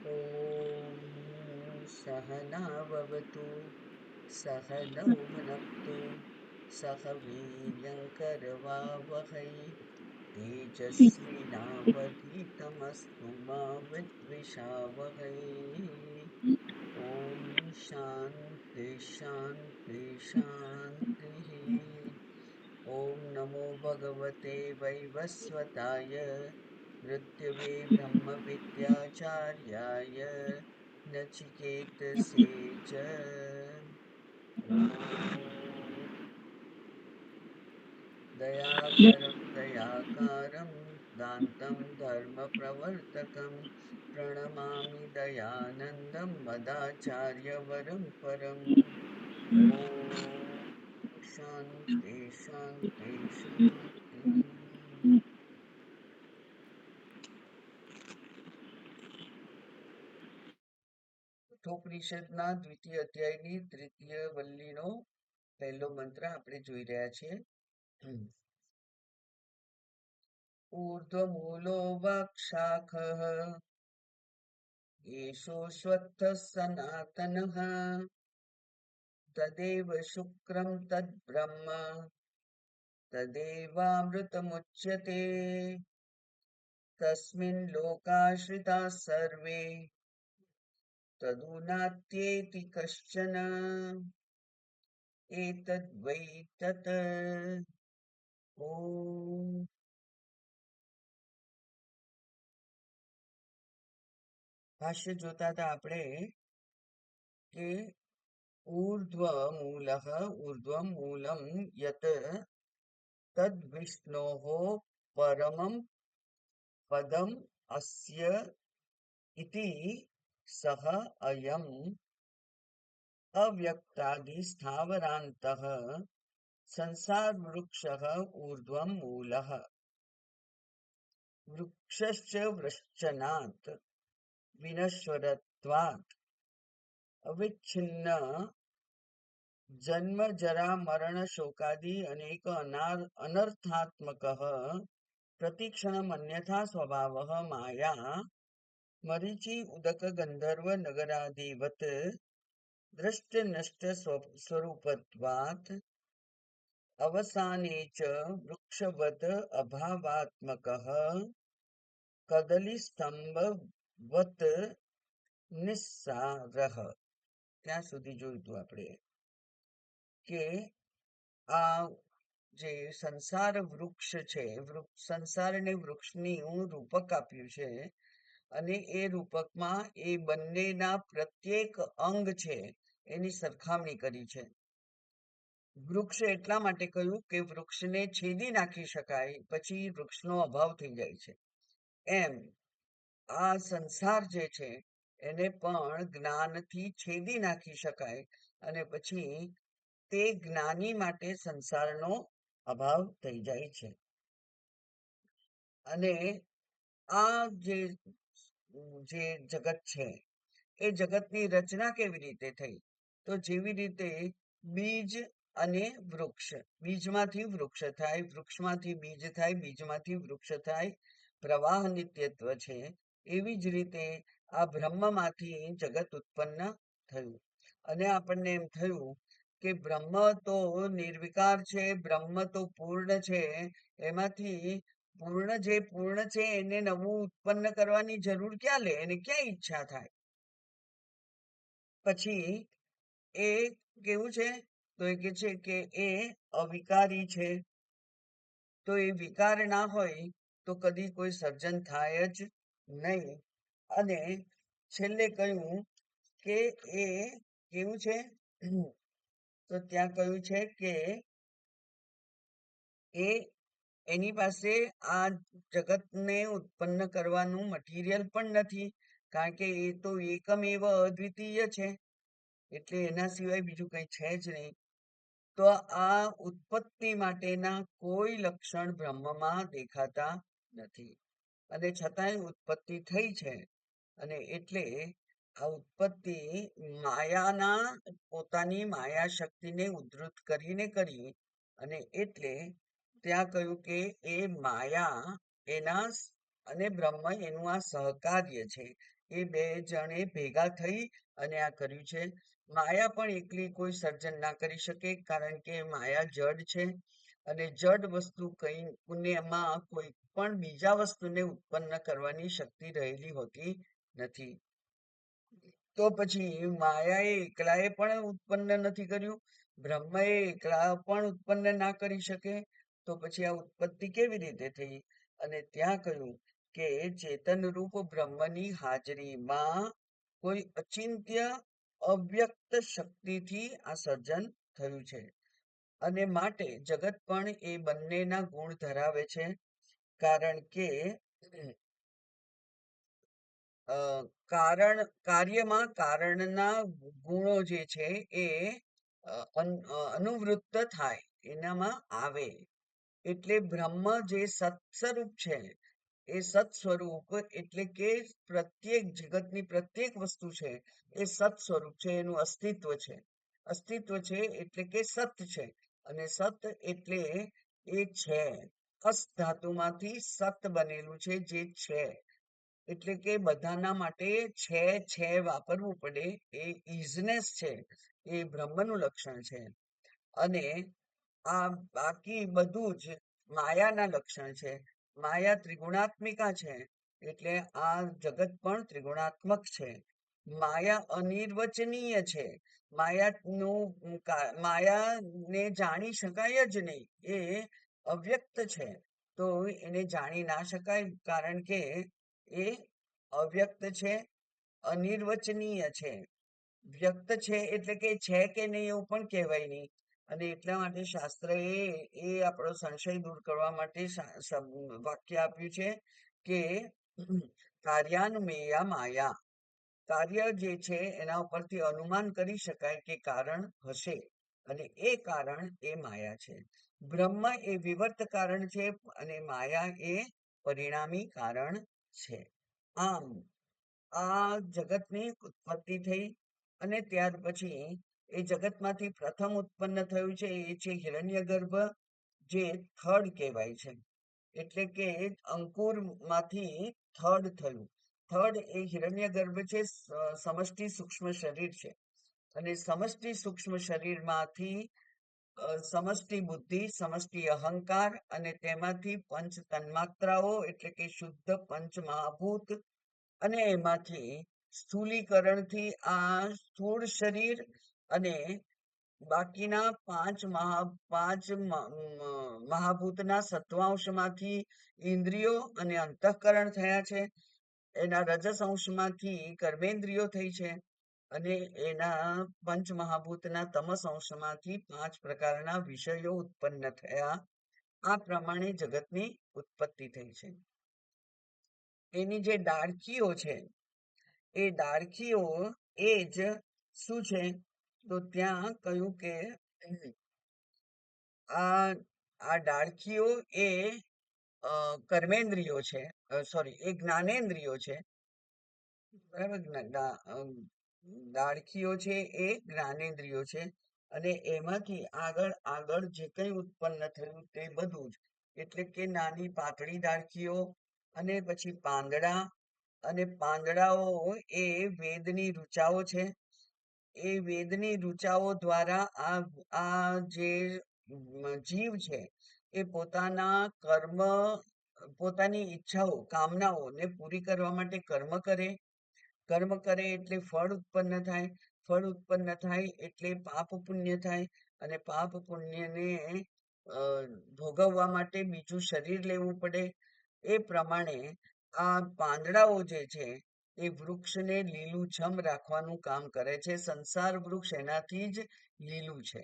ॐ सहनाववतु सहनौ भुनक्तु सह वीर्यङ्करवावहै तेजस्विनावधीतमस्तु मा विद्विषावहै। ॐ शान्ति शान्ति शान्तिः। ॐ नमो भगवते वैवस्वताय मृत्युवे ब्रह्मविद्याचार्याय नचिकेतसे च। ॐ दयाभरं दयाकारं दान्तं धर्मप्रवर्तकं प्रणमामि दयानन्दं मदाचार्यवरं परम्। ॐ शान्ति शान्ति शान्तिः। કઠોપનિષદના દ્વિતીય અધ્યાયની તૃતીય વલ્લીનો પહેલો મંત્ર આપણે જોઈ રહ્યા છીએ. ઊર્ધ્વમૂલો વાક્શાખઃ એષો શ્વત્થઃ સનાતનઃ તદેવ શુક્રમ તદ્બ્રહ્મ તદેવામૃતમુચ્યતે તસ્મિन् લોકાશ્રિતાः સર્વે તદુનાત્યેતિ કશ્ચન એતદ્વૈ તત. ઓમ. ભાષ્ય જોતા હતા આપણે કે ઊર્ધ્વમ મૂલમ યત તદ વિષ્ણોઃ પરમં પદમ અસ્ય ઇતિ સહ અયમ અવ્યક્તાદિ સ્થાવરાંતઃ સંસાર વૃક્ષઃ ઊર્ધ્વમ મૂલઃ વૃક્ષશ્ચ વૃશ્ચનાत् વિનશ્વરત્વાत् અવિચ્છિન્ન જન્મ જરા મરણ શોકાદિ અનેક અનર્થાત્મકઃ પ્રતિક્ષણમ અન્યથા સ્વભાવઃ માયા મરીચી ઉદક ગંધર્વ નગરાદિવત દ્રષ્ટ નષ્ટ સ્વરૂપત્વાत् અવસાને ચ વૃક્ષવત અભાવાત્મકઃ કદલીસ્તંભવત નિસ્સારઃ. ત્યાં સુધી જોયું હતું આપણે કે આ જે સંસાર વૃક્ષ છે, સંસારને વૃક્ષની રૂપક આપ્યું છે અને એ રૂપકમાં એ બંનેના પ્રત્યેક અંગ છે એની સરખામણી કરી છે. વૃક્ષ એટલા માટે કહ્યું કે વૃક્ષને છેદી નાખી શકાય પછી વૃક્ષનો અભાવ થઈ જાય છે, એમ આ સંસાર જે છે એને પણ જ્ઞાનથી છેદી નાખી શકાય અને પછી તે જ્ઞાની માટે સંસારનો અભાવ થઈ જાય છે. અને આ જે જગત છે એ જગતની રચના કેવી રીતે થઈ? તો જેવી રીતે બીજ અને વૃક્ષ, બીજમાંથી વૃક્ષ થાય, વૃક્ષમાંથી બીજ થાય, બીજમાંથી વૃક્ષ થાય, પ્રવાહ નિત્યત્વ છે. એવી જ રીતે આ બ્રહ્મમાંથી જગત ઉત્પન્ન થયું અને આપણને એમ થયું કે બ્રહ્મ તો નિર્વિકાર છે, બ્રહ્મ તો પૂર્ણ છે, એમાંથી પૂર્ણ છે એને નવું ઉત્પન્ન કરવાની જરૂર ક્યાં લે, એને ક્યાં ઈચ્છા થાય? પછી એ કેવું છે? તો એ કે છે કે એ અવિકારી છે. તો એ વિકાર ના હોય તો કદી કોઈ સર્જન થાય જ નહીં. અને છેલ્લે કહ્યું કે એ કેવું છે? તો ત્યાં કહ્યું છે કે એની પાસે આ જગતને ઉત્પન્ન કરવાનું મટીરિયલ પણ નથી, કારણ કે એ તો એકમેવ અદ્વિતીય છે, એટલે એના સિવાય બીજું કંઈ છે જ નહીં. તો આ ઉત્પત્તિ માટેના કોઈ લક્ષણ બ્રહ્મમાં દેખાતા નથી અને છતાંય ઉત્પત્તિ થઈ છે. અને એટલે આ ઉત્પત્તિ માયાના પોતાની માયા શક્તિને ઉદ્ધૃત કરીને કરી. અને એટલે ત્યાં કહ્યું કે એ માયા એના અને બ્રહ્મ એનું આ સહકાર્ય છે. એ બે જણે ભેગા થઈ અને આ કર્યું છે. માયા પણ એકલી કોઈ સર્જન ના કરી શકે, કારણ કે માયા જડ છે અને જડ વસ્તુ કઈ પુણ્યમાં કોઈ પણ બીજા વસ્તુને ઉત્પન્ન કરવાની શક્તિ રહેલી હોતી નથી. તો પછી માયાએ એકલાએ પણ ઉત્પન્ન નથી કર્યું, બ્રહ્મએ એકલા પણ ઉત્પન્ન ના કરી શકે, તો પછી આ ઉત્પત્તિ કેવી રીતે થઈ? અને ત્યાં કહ્યું કે ચેતન રૂપ બ્રહ્મની હાજરીમાં કોઈ અચિંત્ય અવ્યક્ત શક્તિથી આ સર્જન થયું છે. અને માટે જગત પણ એ બંનેના ગુણ ધરાવે છે, કારણ કે કાર્યમાં કારણના ગુણો જે છે એ અનુવૃત્ત થાય, એનામાં આવે. એટલે બ્રહ્મ જે સત્સ્વરૂપ છે, એ સત સ્વરૂપ એટલે કે પ્રત્યેક જગતની પ્રત્યેક વસ્તુ છે એ સત સ્વરૂપ છે, એનું અસ્તિત્વ છે. અસ્તિત્વ છે એટલે કે સત છે, અને સત એટલે એ છે. અસ ધાતુમાંથી સત બનેલું છે, જે છે. એટલે કે બધાના માટે છે વાપરવું પડે, એ ઇઝનેસ છે, એ બ્રહ્મનું લક્ષણ છે. અને આ બાકી બધું જ માયાના લક્ષણ છે. માયા ત્રિગુણાત્મિકા છે, એટલે આ જગત પણ ત્રિગુણાત્મક છે. માયા અનિર્વચનીય છે. માયાને જાણી શકાય જ નહીં, એ અવ્યક્ત છે. તો એને જાણી ના શકાય, કારણ કે એ અવ્યક્ત છે, અનિર્વચનીય છે. વ્યક્ત છે એટલે કે છે કે નહીં એવું પણ કહેવાય નહીં. અને એટલા માટે શાસ્ત્રએ એ આપણો સંશય દૂર કરવા માટે વાક્ય આપ્યું છે કે કાર્યાન્મેયા માયા. કાર્ય જે છે એના ઉપરથી અનુમાન કરી શકાય કે કારણ હશે, અને એ કારણ એ માયા છે. બ્રહ્મ એ વિવર્ત કારણ છે અને માયા એ પરિણામી કારણ છે. આમ આ જગતની ઉત્પત્તિ થઈ, અને ત્યાર પછી એ જગતમાંથી પ્રથમ ઉત્પન્ન થયું છે એ છે હિરણ્યગર્ભ, જે થડ કહેવાય છે. એટલે કે અંકુરમાંથી થડ થયું. થડ એ હિરણ્યગર્ભ છે, સમષ્ટિ સૂક્ષ્મ શરીર છે. અને સમષ્ટિ સૂક્ષ્મ શરીરમાંથી સમષ્ટિ બુદ્ધિ, સમષ્ટિ અહંકાર, અને તેમાંથી પંચ તન્માત્રાઓ એટલે કે શુદ્ધ પંચ મહાભૂત, અને એમાંથી સ્થૂલીકરણથી આ સ્થૂળ શરીર, અને બાકીના પાંચ મહાભૂતના સત્વાંશમાંથી ઇન્દ્રિયો અને અંતઃકરણ થયા છે. એના રજસ અંશમાંથી કર્મેન્દ્રિયો થઈ છે, અને એના પંચમહાભૂતના તમસ અંશમાંથી 5 પ્રકારના વિષયો ઉત્પન્ન થયા. આ પ્રમાણે જગતની ઉત્પત્તિ થઈ છે. એની જે ડાળખીઓ છે, એ ડાળખીઓ એ જ શું છે? તો ત્યાં કહ્યું કે આ ડાળખીઓ એ કર્મેન્દ્રિયો છે, સોરી, એ જ્ઞાનેન્દ્રિયો છે. બરાબર. ડાળખીઓ છે એ જ્ઞાનેન્દ્રિયો છે, અને એમાંથી આગળ આગળ જે કંઈ ઉત્પન્ન થયું તે બધું જ, એટલે કે નાની પાતળી ડાળખીઓ, અને પછી પાંદડા, અને પાંદડાઓ એ વેદની ઋચાઓ છે. એ વેદની ઋચાઓ દ્વારા આ જે જીવ છે એ પોતાના કર્મ, પોતાની ઈચ્છાઓ, કામનાઓને પૂરી કરવા માટે કર્મ કરે. કર્મ કરે એટલે ફળ ઉત્પન્ન થાય. ફળ ઉત્પન્ન થાય એટલે પાપ પુણ્ય થાય, અને પાપ પુણ્યને ભોગવવા માટે બીજું શરીર લેવું પડે. એ પ્રમાણે આ પાંદડાઓ જે છે એ વૃક્ષને લીલુંછમ રાખવાનું કામ કરે છે. સંસાર વૃક્ષ એનાથી જ લીલું છે.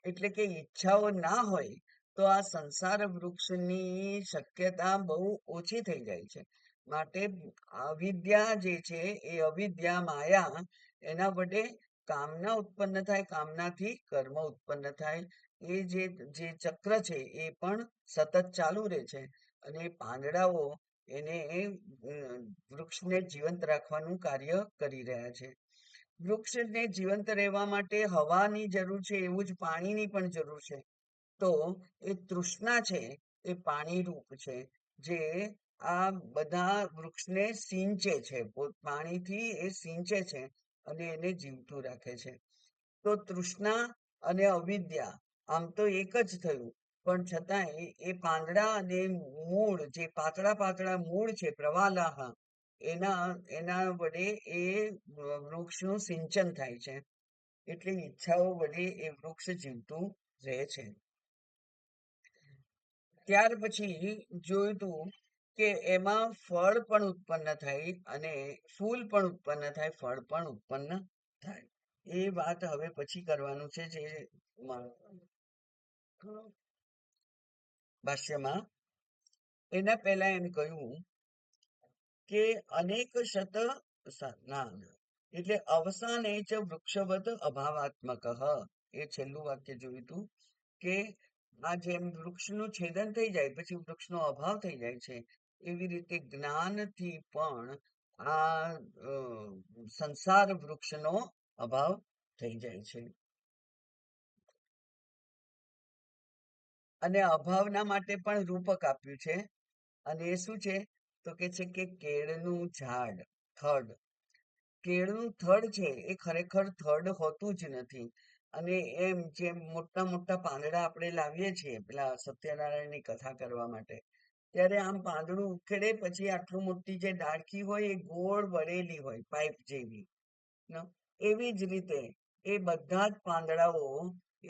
એટલે કે ઈચ્છાઓ ના હોય તો આ સંસાર વૃક્ષની શક્યતા બહુ ઓછી થઈ જાય છે. માટે અવિદ્યા જે છે એ અવિદ્યા માયા, એના વડે કામના ઉત્પન્ન થાય, કામનાથી કર્મ ઉત્પન્ન થાય. એ જે ચક્ર છે એ પણ સતત ચાલુ રહે છે, અને પાંદડાઓ એને વૃક્ષને જીવંત રાખવાનું કાર્ય કરી રહ્યા છે. વૃક્ષને જીવંત રહેવા માટે હવાની જરૂર છે, એવું જ પાણીની પણ જરૂર છે. તો એ તૃષ્ણા છે એ પાણી રૂપ છે, જે આ બધા વૃક્ષને સિંચે છે, પાણીથી એ સિંચે છે અને એને જીવતું રાખે છે. તો તૃષ્ણા અને અવિદ્યા આમ તો એક જ થયું, પણ છતાંય એ પાંદડા અને મૂળ, જે પાતળા પાતળા મૂળ છે પ્રવાલાહ, એના એના વડે એ વૃક્ષનું સિંચન થાય છે, એટલે ઈચ્છાઓ વડે એ વૃક્ષ જીવતું રહે છે. ત્યાર પછી જોયું તું કે એમાં ફળ પણ ઉત્પન્ન થાય અને ફૂલ પણ ઉત્પન્ન થાય, ફળ પણ ઉત્પન્ન થાય. એ વાત હવે પછી કરવાનું છે, જે ભાષ્યમાં. એના પહેલા એમ કહ્યું કે અનેક શત ના એટલે અવસાને ચ વૃક્ષવત અભાવાત્મક, એ છેલ્લું વાક્ય જોયું તું કે આ જેમ વૃક્ષનું છેદન થઈ જાય પછી વૃક્ષનો અભાવ થઈ જાય છે, એવી રીતે જ્ઞાનથી પણ આ સંસાર વૃક્ષનો અભાવ થઈ જાય છે. અને અભાવના માટે પણ રૂપક આપ્યું છે. અને એ શું છે? તો કે છે કે કેળનું ઝાડ, થડ. કેળનું થડ છે એ ખરેખર થડ હોતું જ નથી. અને એમ જેમ મોટા મોટા પાંદડા આપણે લાવીએ છીએ પેલા સત્યનારાયણની કથા કરવા માટે, ત્યારે આમ પાંદડું ઉખેડે પછી આટલું મોટી જે ડાળખી હોય એ ગોળ વળેલી હોય પાઇપ જેવી. એવી જ રીતે એ બધા જ પાંદડાઓ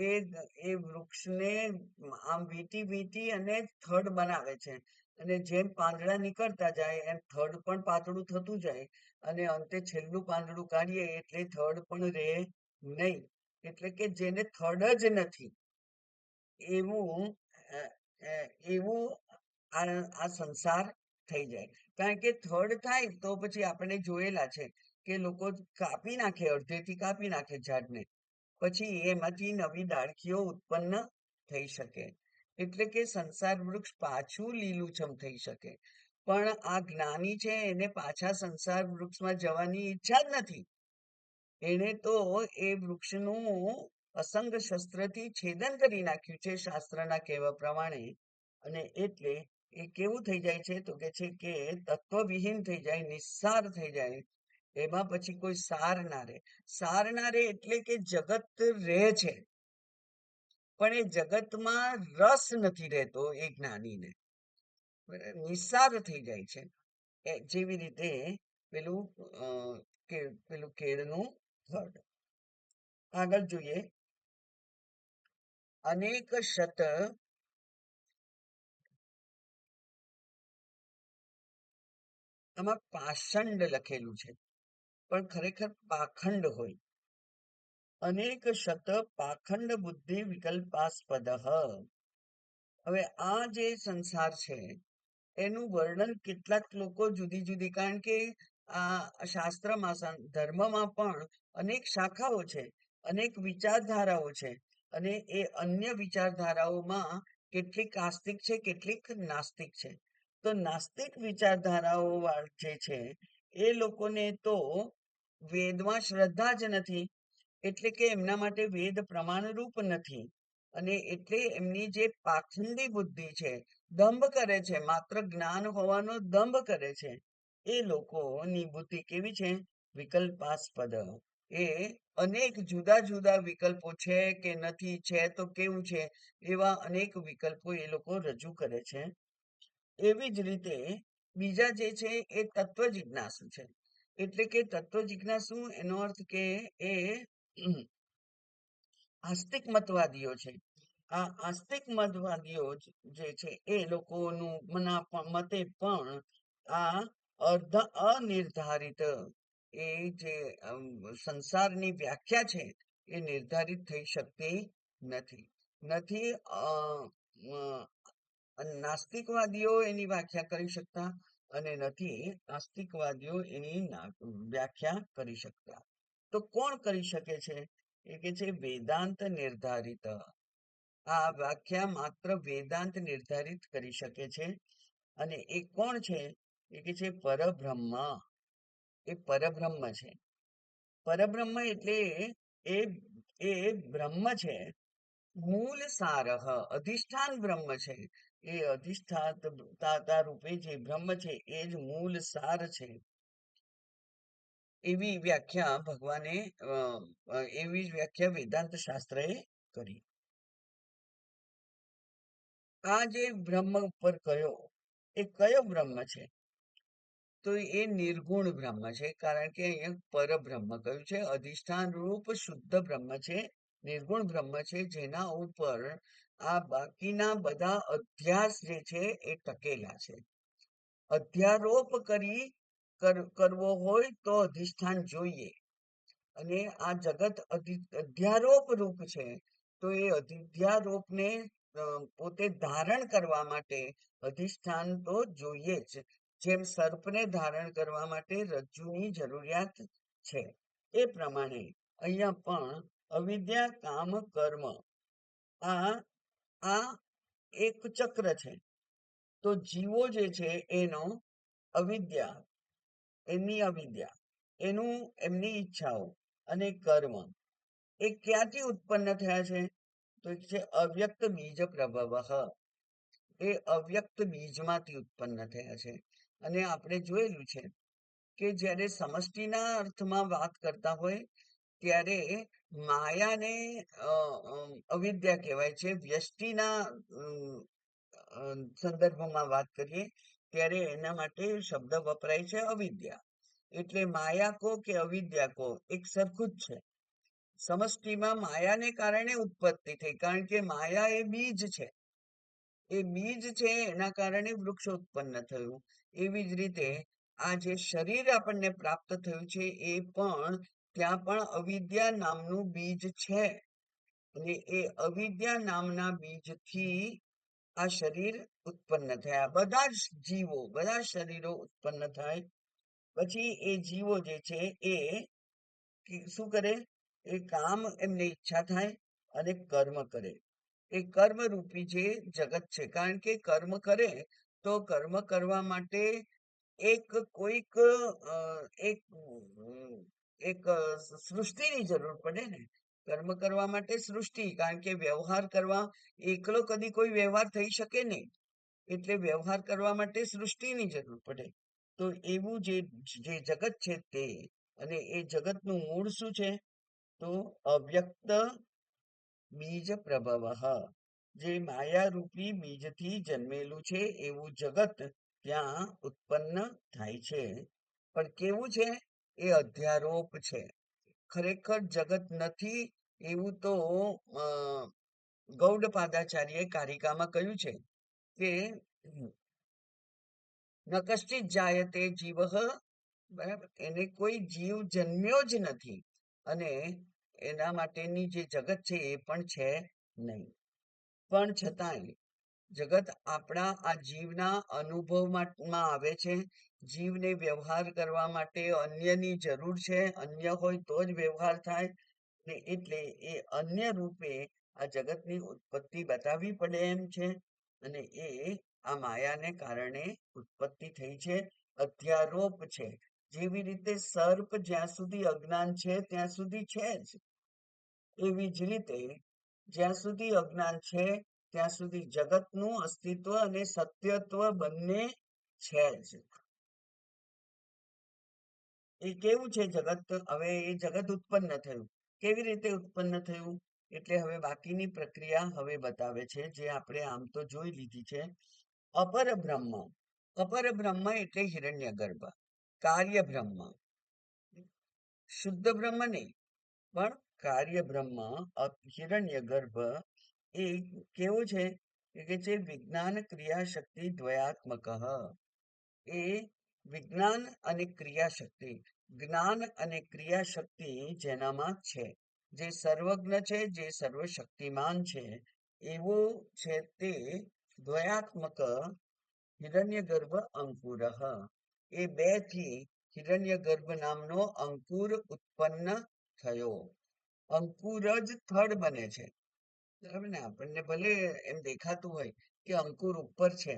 એ એ વૃક્ષને આમ વીંટી વીંટી અને થડ બનાવે છે. અને જેમ પાંદડા નીકળતા જાય એમ થડ પણ પાતળું થતું જાય, અને અંતે છેલ્લું પાંદડું કાઢીએ એટલે થડ પણ રહે નહીં. એટલે કે જેને થડ જ નથી એવું એવું આ સંસાર થઈ જાય. કારણ કે થડ થાય તો પછી આપણે જોયેલા છે કે લોકો કાપી નાખે, અડધેથી કાપી નાખે ઝાડને, પછી એમાંથી નવી ડાળખીઓ ઉત્પન્ન થઈ શકે. એટલે કે સંસાર વૃક્ષ પાછું લીલુંછમ થઈ શકે. પણ આ જ્ઞાની છે એને પાછા સંસાર વૃક્ષમાં જવાની ઈચ્છા જ નથી. એને તો એ વૃક્ષનું અસંગ શસ્ત્રથી છેદન કરી નાખ્યું છે શાસ્ત્રના કહેવા પ્રમાણે. અને એટલે એ કેવું થઈ જાય છે? તો કે છે કે તત્વવિહીન થઈ જાય, નિસ્સાર થઈ જાય. એમાં પછી કોઈ સાર ના રહે. સાર ના રહે એટલે કે જગત રહે છે, પણ એ જગતમાં રસ નથી રહેતો એ જ્ઞાનીને. નિસ્સાર થઈ જાય છે. જેવી રીતે પેલું પેલું કેળનું થડ. આગળ જોઈએ. અનેક શત, આમાં પાષંડ લખેલું છે પણ ખરેખર પાખંડ હોય. અનેક શત પાખંડ બુદ્ધિ વિકલ્પાસ્પદ. હવે આ જે સંસાર છે એનું વર્ણન કેટલાક લોકો જુદી જુદી, કારણ કે આ શાસ્ત્રમાં ધર્મમાં પણ અનેક શાખાઓ છે, અનેક વિચારધારાઓ છે, અને એ અન્ય વિચારધારાઓમાં કેટલીક આસ્તિક છે, કેટલીક નાસ્તિક છે. તો નાસ્તિક વિચારધારાઓ જે છે એ લોકોને તો વેદમાં શ્રદ્ધા જ નથી, એટલે કે એમના માટે વેદ પ્રમાણરૂપ નથી. અને એટલે એમની જે પાખંડી બુદ્ધિ છે, દંભ કરે છે, માત્ર જ્ઞાન હોવાનો દંભ કરે છે, એ લોકોની બુદ્ધિ કેવી છે? વિકલ્પાસ્પદ. એ અનેક જુદા જુદા વિકલ્પો છે કે નથી, છે તો કેવું છે, એવા અનેક વિકલ્પો એ લોકો રજૂ કરે છે. એવી જ રીતે બીજા જે છે એ તત્વ જિજ્ઞાસુ છે. એટલે કે તત્વ જિજ્ઞાસુ એનો અર્થ કે એ આસ્તિક મતવાદીઓ છે. આ આસ્તિક મતવાદીઓ જે છે એ લોકોનું મતે પણ આ અનિર્ધારિત એ જે સંસારની વ્યાખ્યા છે એ નિર્ધારિત થઈ શકતી નથી. નથી નાસ્તિકવાદીઓ એની વ્યાખ્યા કરી શકતા, અને નથી આસ્તિકવાદીઓ એની વ્યાખ્યા કરી શકતા. તો કોણ કરી શકે છે? એ કે છે વેદાંત નિર્ધારિત. આ વ્યાખ્યા માત્ર વેદાંત નિર્ધારિત કરી શકે છે. અને એ કોણ છે? એ કે છે પરબ્રહ્મ. એ પરબ્રહ્મ છે. પરબ્રહ્મ એટલે એ એ બ્રહ્મ છે. મૂળ સારહ, અધિષ્ઠાન બ્રહ્મ છે. એ અધિષ્ઠાતા રૂપે જે બ્રહ્મ છે એ જ મૂળ સાર છે. એવી વ્યાખ્યા ભગવાને એવી જ વ્યાખ્યા વેદાંત શાસ્ત્રએ કરી. આ જે બ્રહ્મ ઉપર કયો, એ કયો બ્રહ્મ છે? તો એ નિર્ગુણ બ્રહ્મ છે, કારણ કે અહીંયા પરબ્રહ્મ કહ્યું છે. અધિષ્ઠાન રૂપ શુદ્ધ બ્રહ્મ છે, નિર્ગુણ બ્રહ્મ છે, જેના ઉપર આ બાકીના બધા અધ્યાસ જે છે એ ટકેલા છે. અધ્યારોપ કરવો હોય તો અધિષ્ઠાન જોઈએ, અને આ જગત અધ્યારોપ રૂપ છે, તો એ અધ્યારોપને પોતે ધારણ કરવા માટે અધિષ્ઠાન તો જોઈએ જ. જેમ સર્પને ધારણ કરવા માટે રજ્જુની જરૂરિયાત છે, એ પ્રમાણે અહીંયા પણ અવિદ્યા કામ કર્મ આ આ એક ચક્ર છે. તો જીવો જે છે એનો અવિદ્યા, એમની ઈચ્છાઓ અને કર્મ એ ક્યાંથી ઉત્પન્ન થયા છે? તો છે અવ્યક્ત બીજ પ્રભવ. એ અવ્યક્ત બીજમાંથી ઉત્પન્ન થયા છે. અને આપણે જોયેલું છે કે જ્યારે સમષ્ટિના અર્થમાં વાત કરતા હોય ત્યારે માયાને અવિદ્યા કહેવાય છે. વ્યષ્ટિના સંદર્ભમાં વાત કરીએ ત્યારે એના માટે શબ્દ વપરાય છે અવિદ્યા. એટલે માયા કો કે અવિદ્યા કો એક સરખું જ છે. સમષ્ટિમાં માયાને કારણે ઉત્પત્તિ થઈ, કારણ કે માયા એ બીજ છે. એ બીજ છે, એના કારણે વૃક્ષ ઉત્પન્ન થયું. એવી જ રીતે આ જે શરીર આપણને પ્રાપ્ત થયું છે એ પણ ત્યાં પણ અવિદ્યા નામનું બીજ છે. અને એ અવિદ્યા નામના બીજથી આ શરીર ઉત્પન્ન થયા. બધા જ જીવો, બધા શરીરો ઉત્પન્ન થાય પછી એ જીવો જે છે એ શું કરે? એ કામ, એમને ઈચ્છા થાય અને કર્મ કરે. એ કર્મરૂપી જે જગત છે, કારણ કે કર્મ કરે તો કર્મ કરવા માટે કોઈક એક સૃષ્ટિની જરૂર પડે ને. કર્મ કરવા માટે સૃષ્ટિ, કારણ કે વ્યવહાર કરવા એકલો કદી કોઈ વ્યવહાર થઈ શકે નહીં. એટલે વ્યવહાર કરવા માટે સૃષ્ટિની જરૂર પડે. તો એવું જે જગત છે તે, અને એ જગતનું મૂળ શું છે? તો અવ્યક્ત બીજ પ્રભવ. જે માયારૂપી બીજથી જન્મેલું છે એવું જગત ત્યાં ઉત્પન્ન થાય છે. પણ કેવું છે? એ અધ્યારોપ છે. ખરેખર જગત નથી એવું તો ગૌડપાદાચાર્યએ કારિકામાં કહ્યું છે કે ન કશ્ચિત જાયતે જીવ, બરાબર, એને કોઈ જીવ જન્મ્યો જ નથી, અને એના માટેની જે જગત છે એ પણ છે નહીં. પણ છતાંય જગત આપણા આ જીવના અનુભવમાં આવે છે. જીવને વ્યવહાર કરવા માટે અન્યની જરૂર છે. અન્ય હોય તો જ વ્યવહાર થાય. ને એટલે એ અન્ય રૂપે આ જગતની ઉત્પત્તિ બતાવવી પડે એમ છે. અને એ આ માયાને કારણે ઉત્પત્તિ થઈ છે. અધ્યારોપ છે. જેવી રીતે સર્પ જ્યાં સુધી અજ્ઞાન છે ત્યાં સુધી છે જ, એવી જ રીતે જ્યાં સુધી અજ્ઞાન છે ત્યાં સુધી જગતનું અસ્તિત્વ અને સત્યત્વ બંને છે જ. એ કેવું છે જગત? હવે એ જગત ઉત્પન્ન થયું. કેવી રીતે ઉત્પન્ન થયું? એટલે હવે બાકીની પ્રક્રિયા હવે બતાવે છે, જે આપણે આમ તો જોઈ લીધી છે. અપર બ્રહ્મ. અપર બ્રહ્મ એટલે હિરણ્યગર્ભ. કાર્ય બ્રહ્મ, શુદ્ધ બ્રહ્મ નહીં, પણ કાર્ય બ્રહ્મ, હિરણ્યગર્ભ એ કેવું છે? કે જે વિજ્ઞાન ક્રિયા શક્તિ દ્વયાત્મક. એ વિજ્ઞાન અને ક્રિયાશક્તિ, જ્ઞાન અને ક્રિયાશક્તિ જેનામાં છે, જે સર્વજ્ઞ છે, જે સર્વશક્તિમાન છે, એવું છે તે દ્વયાત્મક હિરણ્યગર્ભ અંકુર. એ બે થી હિરણ્યગર્ભ નામનો અંકુર ઉત્પન્ન થયો. અંકુર જ થડ બને છે, બરાબર ને? આપણને ભલે એમ દેખાતું હોય કે અંકુર ઉપર છે,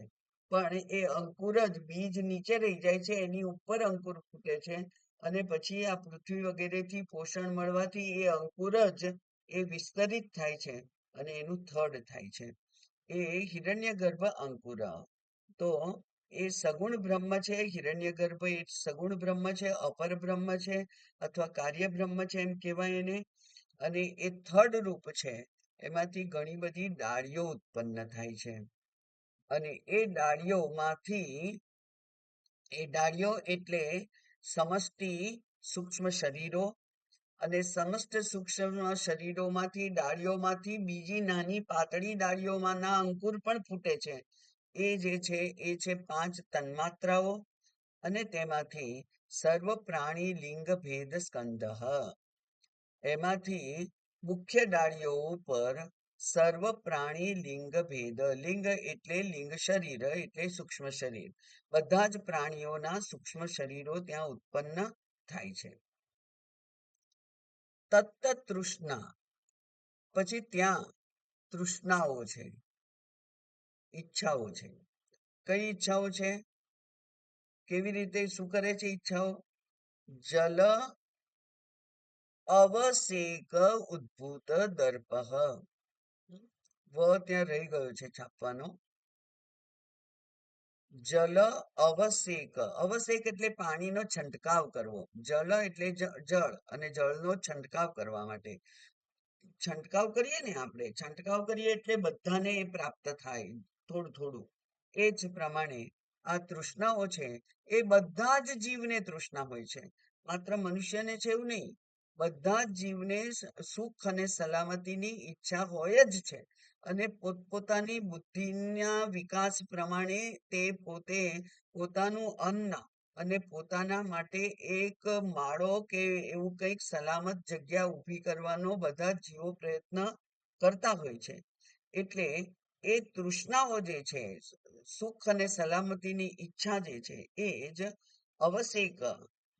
પણ એ અંકુર જ, બીજ નીચે રહી જાય છે, એની ઉપર અંકુર ફૂટે છે. અને પછી આ પૃથ્વી વગેરેથી પોષણ મળવાથી એ અંકુર જ એ વિસ્તરિત થાય છે અને એનું થડ થાય છે. એ હિરણ્યગર્ભ અંકુર. તો એ સગુણ બ્રહ્મ છે. હિરણ્યગર્ભ એ સગુણ બ્રહ્મ છે, અપર બ્રહ્મ છે, અથવા કાર્ય બ્રહ્મ છે એમ કહેવાય એને. અને એ થર્ડ રૂપ છે. એમાંથી ઘણી બધી ડાળીઓ ઉત્પન્ન થાય છે. અને એ ડાળીઓ એટલે સમષ્ટિ સૂક્ષ્મ શરીરો, અને સમસ્ત સૂક્ષ્મ શરીરોમાંથી, ડાળીઓમાંથી બીજી નાની પાતળી ડાળીઓમાંના અંકુર પણ ફૂટે છે. એ જે છે એ છે 5 તન્માત્રાઓ. અને તેમાંથી સર્વ પ્રાણી લિંગ ભેદ સ્કંદ. એમાંથી મુખ્ય ડાળીઓ ઉપર સર્વ પ્રાણી લિંગ ભેદ, લિંગ એટલે લિંગ શરીર એટલે સૂક્ષ્મ શરીર, બધા જ પ્રાણીઓના સૂક્ષ્મ શરીરો ત્યાં ઉત્પન્ન થાય છે. તત્ત તૃષ્ણા, પછી ત્યાં તૃષ્ણાઓ છે, ઈચ્છાઓ છે. કઈ ઈચ્છાઓ છે? કેવી રીતે, શું કરે છે ઈચ્છાઓ? જલ અવસેક ઉદ્ભૂત દર્પ. વ ત્યાં રહી ગયો છે છાપવાનો. જલ અવસેક, અવસેક એટલે પાણીનો છંટકાવ કરવો. જલ એટલે જળ, અને જળનો છંટકાવ કરવા માટે. છંટકાવ કરીએ ને, આપણે છંટકાવ કરીએ એટલે બધાને એ પ્રાપ્ત થાય થોડું થોડું. એ જ પ્રમાણે આ તૃષ્ણાઓ છે એ બધા જ જીવને તૃષ્ણા હોય છે. માત્ર મનુષ્યને છે એવું નહીં, બધા જ જીવને સુખ અને સલામતીની ઈચ્છા હોય જ છે. અને પોતપોતાની બુદ્ધિના વિકાસ પ્રમાણે તે પોતે પોતાનું અન્ન અને પોતાના માટે એક માળો કે એવું કંઈક સલામત જગ્યા ઊભી કરવાનો બધા જીવો પ્રયત્ન કરતા હોય છે. એટલે એ તૃષ્ણાઓ જે છે, સુખ અને સલામતીની ઈચ્છા જે છે, એ જ અવસેક,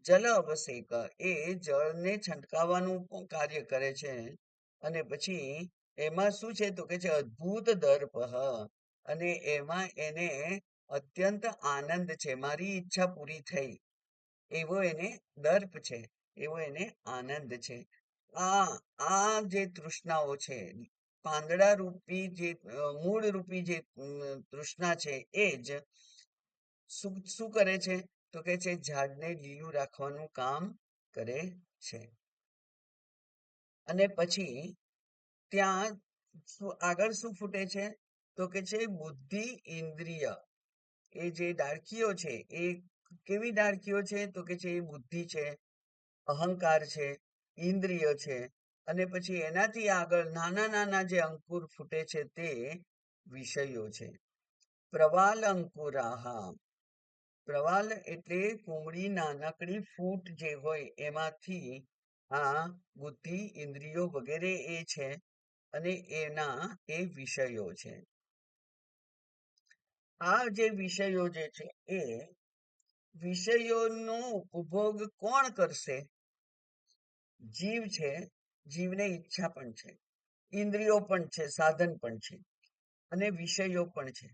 જલ અવસેક, એ જળને છંટકાવવાનું કાર્ય કરે છે. અને પછી એમાં શું છે તો કે છે અદ્ભુત દર્પ. અને એમાં એને અત્યંત આનંદ છે, મારી ઈચ્છા પૂરી થઈ એવો એને દર્પ છે, એવો એને આનંદ છે. આ જે તૃષ્ણાઓ છે, પાંદડા રૂપી જે મૂળ રૂપી જે તૃષ્ણા છે, એ જ શું કરે છે તો કે છે ઝાડને લીલું રાખવાનું કામ કરે છે. અને પછી ત્યાં આગળ શું ફૂટે છે તો કે છે બુદ્ધિ ઇન્દ્રિય. એ જે ડાળખીઓ છે એ કેવી ડાળખીઓ છે તો કે છે એ બુદ્ધિ છે, અહંકાર છે, ઇન્દ્રિય છે. અને પછી એનાથી આગળ નાના નાના જે અંકુર ફૂટે છે તે વિષયો છે. પ્રવાલ અંકુરાહા, પ્રવાલ એટલે કુમળી નાનકડી ફૂટ જે હોય એમાંથી આ બુદ્ધિ ઇન્દ્રિયો વગેરે એ છે. અને એના એ વિષયો છે. આ જે વિષયો જે છે એ વિષયોનો ઉપભોગ કોણ કરશે? જીવ છે. જીવને ઈચ્છા પણ છે, ઇન્દ્રિયો પણ છે, સાધન પણ છે, અને વિષયો પણ છે.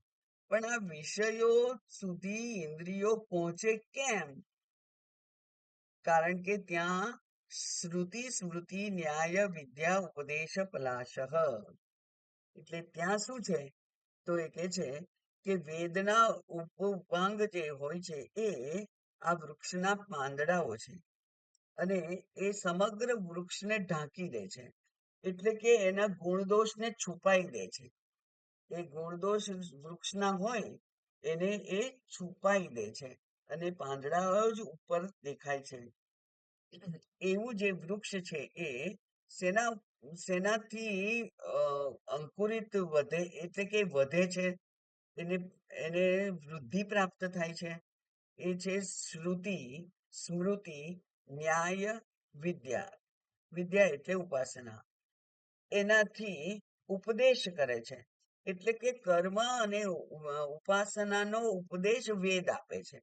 પણ આ વિષયો સુધી ઇન્દ્રિયો પહોંચે કેમ? કારણ કે ત્યાં શ્રુતિ સ્મૃતિ ન્યાય વિદ્યા ઉપદેશ પલાશ. એટલે ત્યાં શું છે તો એ કે છે કે વેદના ઉપાંગ જે હોય છે એ આ વૃક્ષના પાંદડાઓ છે. અને એ સમગ્ર વૃક્ષને ઢાંકી દે છે. એટલે કે એના ગુણદોષને છુપાઈ દે છે. એ ગુણદોષ વૃક્ષના હોય એને એ છુપાઈ દે છે, અને પાંદડાઓ જ ઉપર દેખાય છે. એવું જે વૃક્ષ છે એ શેનાથી અંકુરિત વધે, એટલે કે વધે છે, એને એને વૃદ્ધિ પ્રાપ્ત થાય છે. એ છે શ્રુતિ સ્મૃતિ ન્યાય વિદ્યા. વિદ્યા એટલે ઉપાસના. એનાથી ઉપદેશ કરે છે. એટલે કે કર્મ અને ઉપાસનાનો ઉપદેશ વેદ આપે છે.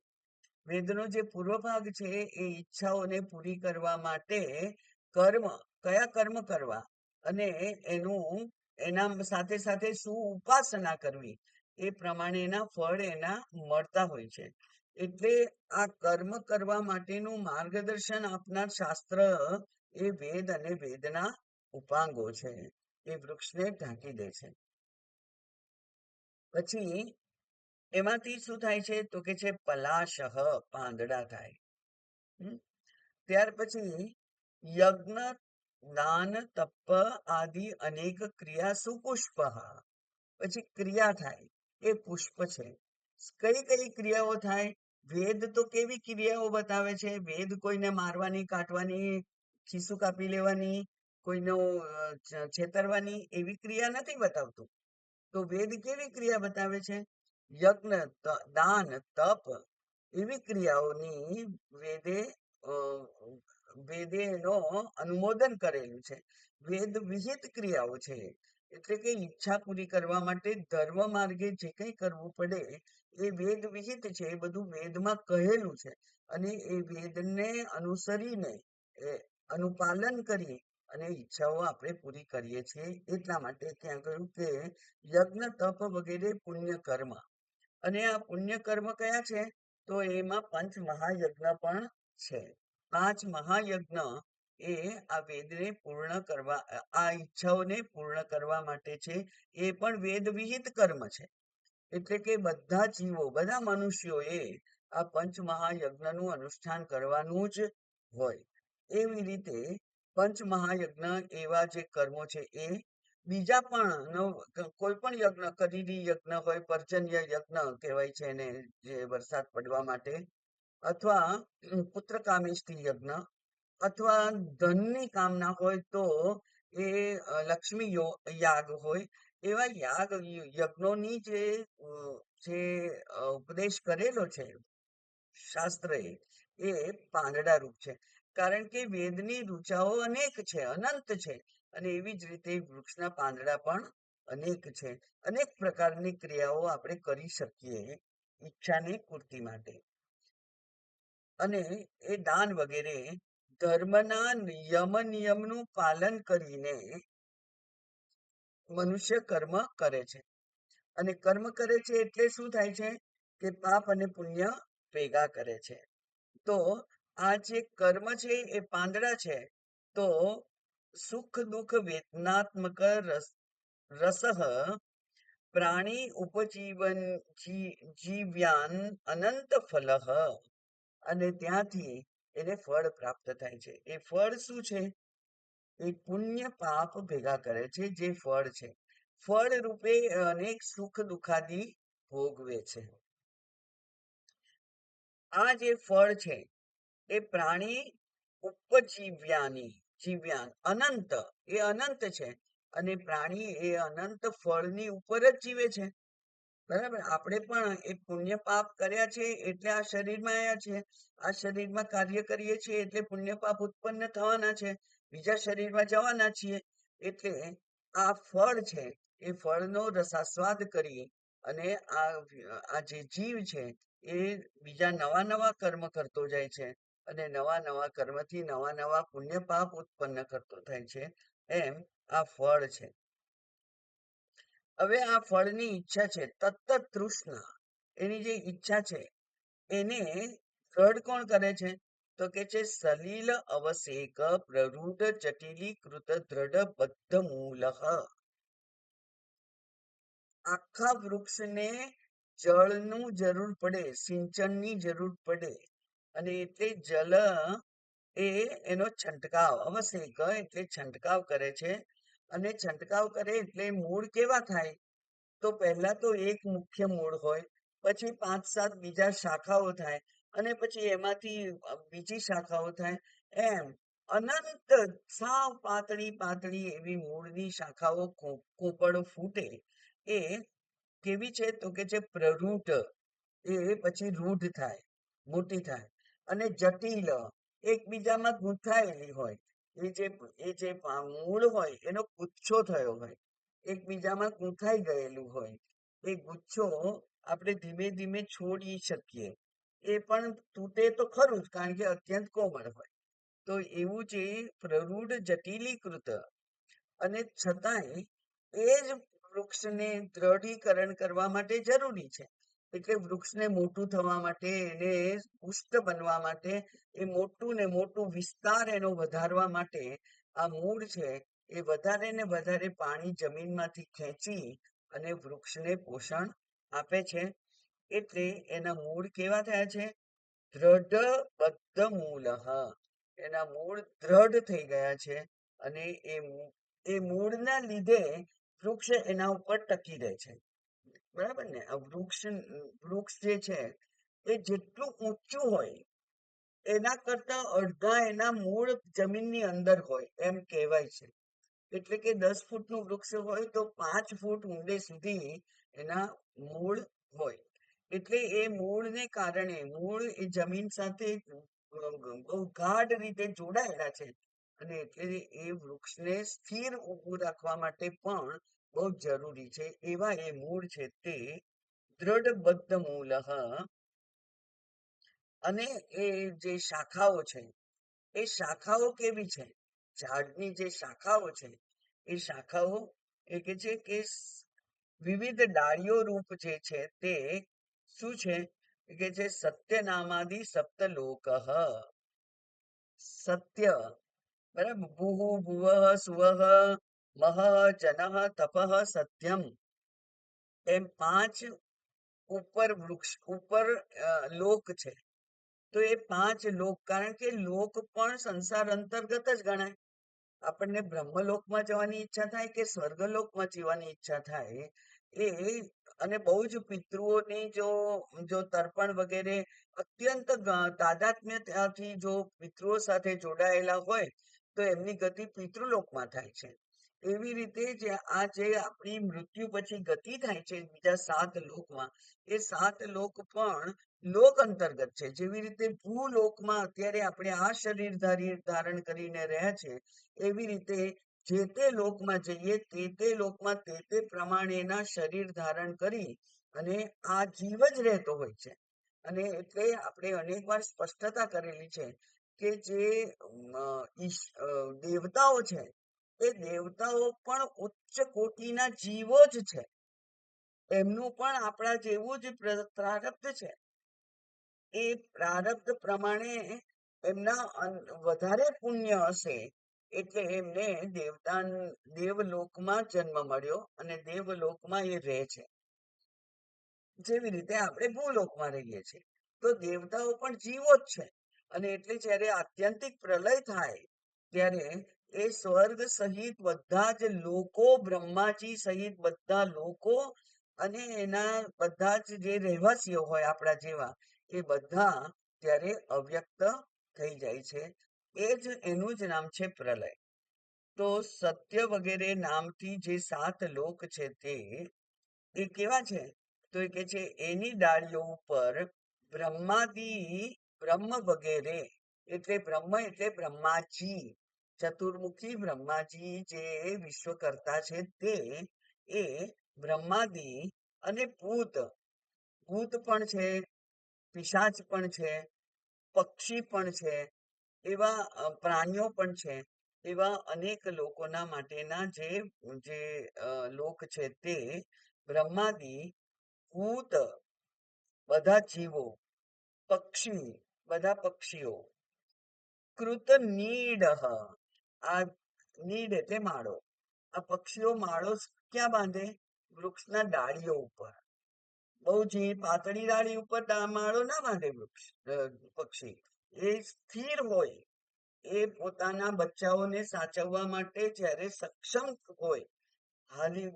વેદનો જે પૂર્વ ભાગ છે એ ઈચ્છાઓને પૂરી કરવા માટે કયા કર્મ કરવા અને એના સાથે સાથે શું ઉપાસના કરવી એ પ્રમાણેના ફળ એના મળતા હોય છે. એટલે આ કર્મ કરવા માટેનું માર્ગદર્શન આપનાર શાસ્ત્ર એ વેદ અને વેદના ઉપાંગો છે. એ વૃક્ષને ઢાંકી દે છે. પછી એમાંથી શું થાય છે તો કે છે પલાશહ, પાંદડા થાય. હમ. ત્યાર પછી યજ્ઞ, દાન, તપ આદિ અનેક ક્રિયા સુપુષ્પ, પછી ક્રિયા થાય, એ પુષ્પ છે. કઈ કઈ ક્રિયાઓ થાય? વેદ તો કેવી ક્રિયાઓ બતાવે છે? વેદ કોઈને મારવાની, કાટવાની, ખીસું કાપી લેવાની, કોઈનો છેતરવાની એવી ક્રિયા નથી બતાવતું. તો વેદ કેવી ક્રિયા બતાવે છે? યજ્ઞ, દાન, તપ એવી ક્રિયાઓની વેદે અ, વેદે એનો અનુમોદન કરેલું છે. વેદ વિહિત ક્રિયાઓ છે. એટલે કે ઈચ્છા પૂરી કરવા માટે ધર્મ માર્ગે જે કંઈ કરવું પડે એ વેદ વિહિત છે. એ બધું વેદમાં કહેલું છે. અને એ વેદને અનુસરીને અનુપાલન કરી અને ઈચ્છાઓ આપણે પૂરી કરીએ છીએ. એટલા માટે ત્યાં કહ્યું કે યજ્ઞ, તપ વગેરે પુણ્ય કર્મ. અને આ પુણ્ય કર્મ કયા છે? તો એમાં પંચ મહાયજ્ઞ પણ છે. 5 મહાયજ્ઞ એ આ વેદને પૂર્ણ કરવા, આ ઈચ્છાઓને પૂર્ણ કરવા માટે છે. એ પણ વેદ વિહિત કર્મ છે. એટલે કે બધા જીવો, બધા મનુષ્યોએ આ પંચ મહાયજ્ઞનું અનુષ્ઠાન કરવાનું જ હોય. એવી રીતે પંચ મહાયજ્ઞ એવા જે કર્મો છે એ બીજા પણ કોઈ પણ યજ્ઞ, કદીરી યજ્ઞ હોય, પર્જન્ય યજ્ઞ કહેવાય છે એને, જે વરસાદ પડવા માટે, અથવા પુત્ર કામેષ્ટિ યજ્ઞ, અથવા ધનની કામના હોય તો એ લક્ષ્મી યાગ હોય. એવા યાગ યજ્ઞોની જે ઉપદેશ કરેલો છે શાસ્ત્રએ, એ પાંદડા રૂપ છે. કારણ કે વેદની ઋચાઓ અનેક છે, અનંત છે. અને એવી જ રીતે વૃક્ષના પાંદડા પણ અનેક છે. અનેક પ્રકારની ક્રિયાઓ આપણે કરી શકીએ ઈચ્છાની પૂર્તિ માટે. અને એ દાન વગેરે ધર્મના નિયમનું પાલન કરીને મનુષ્ય કર્મ કરે છે. અને કર્મ કરે છે એટલે શું થાય છે? કે પાપ અને પુણ્ય ભેગા કરે છે. તો આ જે કર્મ છે એ પાંદડા છે. તો સુખ દુઃખ વેદનાત્મક રસઃ પ્રાણી ઉપજીવન જીવ્યાન અનંત ફલઃ. અને ત્યાંથી એને ફળ પ્રાપ્ત થાય છે. એ ફળ શું છે? એ પુણ્ય પાપ ભેગા કરે છે, જે ફળ છે. ફળ રૂપે અનેક સુખ દુઃખાદી ભોગવે છે. આ જે ફળ છે એ પ્રાણી જીવ્યાન અનંત, એ અનંત છે. અને પ્રાણી એ અનંત ફળની ઉપર જ જીવે છે. બરાબર. આપણે પણ એ પુણ્ય પાપ કર્યા છે એટલે આ શરીરમાં આવ્યા છે. આ શરીરમાં કાર્ય કરીએ છીએ એટલે પુણ્ય પાપ ઉત્પન્ન થવાના છે. બીજા શરીરમાં જવાના છીએ. એટલે આ ફળ છે, એ ફળનો રસાસ્વાદ કરી અને આ જે જીવ છે એ બીજા નવા નવા કર્મ કરતો જાય છે. અને નવા નવા કર્મથી નવા નવા પુણ્ય પાપ ઉત્પન્ન કરતો થાય છે. એમ આ ફળ છે. હવે આ ફળની ઈચ્છા છે, તત્ત તૃષ્ણા, એની જે ઈચ્છા છે એને દ્રઢ કોણ કરે છે? તો કે છે સલીલ અવશેક પ્રરૂઢ જટિલીકૃત દ્રઢ બદ્ધ મૂલઃ. આખા વૃક્ષને જળનું જરૂર પડે, સિંચનની જરૂર પડે. અને એટલે જલ એ એનો છંટકાવ, અવશેક એટલે છંટકાવ કરે છે. અને છંટકાવ કરે એટલે મૂળ કેવા થાય? તો પહેલા તો એક મુખ્ય મૂળ હોય, પછી 5-7 બીજા શાખાઓ થાય, અને પછી એમાંથી બીજી શાખાઓ થાય. એમ અનંત સાવ પાતળી પાતળી એવી મૂળની શાખાઓ, કોપળો ફૂટે. એ કેવી છે? તો કે છે પ્રરૂઢ, એ પછી રૂઢ થાય, મોટી થાય. અને જટિલ, એકબીજામાં ગૂંથાયેલી હોય. એ જે મૂળ હોય એનો ગુચ્છો થયો હોય, એકબીજામાં ગૂંથાઈ ગયેલું હોય. એ ગુચ્છો આપણે ધીમે ધીમે છોડી શકીએ. એ પણ તૂટે તો ખરું જ, કારણ કે અત્યંત કોમળ હોય. તો એવું જે પ્રરૂઢ જટિલીકૃત, અને છતાંય એ જ વૃક્ષને દ્રઢીકરણ કરવા માટે જરૂરી છે. એટલે વૃક્ષને મોટું થવા માટે, એને પુષ્ટ બનવા માટે, એ મોટું ને મોટું વિસ્તાર એનો વધારવા માટે આ મૂળ છે એ વધારે ને વધારે પાણી જમીનમાંથી ખેંચી અને વૃક્ષને પોષણ આપે છે. એટલે એના મૂળ કેવા થયા છે? દ્રઢ બદ્ધ મૂલઃ. એના મૂળ દ્રઢ થઈ ગયા છે અને એ મૂળના લીધે વૃક્ષ એના ઉપર ટકી રહે છે. બરાબર ને? આ વૃક્ષ જે છે એ જેટલું ઊંચું હોય એના કરતા અડધા એના મૂળ જમીનની અંદર હોય એમ કહેવાય છે. એટલે કે 10 ફૂટનું વૃક્ષ હોય તો 5 ફૂટ ઊંડે સુધી એના મૂળ હોય. એટલે એ મૂળને કારણે મૂળ એ જમીન સાથે બહુ ગાઢ રીતે જોડાયેલા છે અને એટલે એ વૃક્ષને સ્થિર ઊભું રાખવા માટે પણ બહુ જરૂરી છે. એવા એ મૂળ છે તે દ્રઢ બદ્ધ મૂલઃ. અને એ જે શાખાઓ છે એ શાખાઓ કેવી છે? ઝાડની જે શાખાઓ છે એ શાખાઓ એ કે છે કે વિવિધ ડાળીઓ રૂપ જે છે તે શું છે? કે છે સત્યનામાદિ સપ્તલોક. સત્ય, બરાબર, ભૂઃ ભુવઃ સુવઃ મહઃ જનઃ તપઃ સત્યમ, એમ 5 ઉપર વૃક્ષ ઉપર લોક છે. તો એ 5 લોક, કારણ કે લોક પણ સંસાર અંતર્ગત જ ગણાય. આપણને બ્રહ્મલોકમાં જવાની ઈચ્છા થાય કે સ્વર્ગલોકમાં જવાની ઈચ્છા થાય એ, અને બહુ જ પિતૃઓની જો તર્પણ વગેરે અત્યંત તાદાત્મ્યથી જો પિતૃઓ સાથે જોડાયેલા હોય તો એમની ગતિ પિતૃલોકમાં થાય છે. એવી રીતે જે આ જે આપણી મૃત્યુ પછી ગતિ થાય છે બીજા 7 લોકમાં, એ 7 લોક પણ લોક અંતર્ગત છે. જેવી રીતે ભૂલોકમાં અત્યારે આપણે આ શરીર ધારણ કરીને રહ્યા છે, એવી રીતે જે તે લોકમાં જઈએ તે લોકમાં તે પ્રમાણેના શરીર ધારણ કરી અને આ જીવ જ રહેતો હોય છે. અને એટલે આપણે અનેક વાર સ્પષ્ટતા કરેલી છે કે જે દેવતાઓ છે એ દેવતાઓ પણ ઉચ્ચ કોટીના જીવો જ છે. એમનું પણ આપણા જેવું જ પ્રારબ્ધ છે. એ પ્રારબ્ધ પ્રમાણે એમના વધારે પુણ્ય હશે એટલે એમને દેવલોકમાં જન્મ મળ્યો અને દેવલોકમાં એ રહે છે. જેવી રીતે આપણે ભૂલોકમાં રહીએ છીએ. તો દેવતાઓ પણ જીવો જ છે. અને એટલે જ્યારે આત્યંતિક પ્રલય થાય ત્યારે એ સ્વર્ગ સહિત બધા જ લોકો, બ્રહ્માજી સહિત બધા લોકો અને એના બધા જ જે રહેવાસીઓ હોય આપણા જેવા, એ બધા ત્યારે અવ્યક્ત થઈ જાય છે. એ જ એનું જ નામ છે પ્રલય. તો સત્ય વગેરે નામથી જે 7 લોક છે તે એ કેવા છે? તો એ કે છે એની ડાળીઓ ઉપર બ્રહ્મ વગેરે, એટલે બ્રહ્મ એટલે બ્રહ્માજી, ચતુર્મુખી બ્રહ્માજી જે વિશ્વકર્તા છે તે, એ બ્રહ્માદિ અને ભૂત પણ છે, પિશાચ પણ છે, પક્ષી પણ છે, એવા પ્રાણીઓ પણ છે. એવા અનેક લોકોના માટેના જે લોક છે તે બ્રહ્માદિ, ભૂત બધા જીવો, પક્ષી બધા પક્ષીઓ, કૃત નીડ, આ નીડ એટલે માળો. આ પક્ષીઓ માળો ક્યાં બાંધે? વૃક્ષના ડાળીઓ ઉપર. બહુ જે પાતળી ડાળી ઉપર માળો ના બાંધે પક્ષી. એ સ્થિર હોય. એ પોતાના બચ્ચાઓને સાચવવા માટે જ્યારે સક્ષમ હોય, હાલી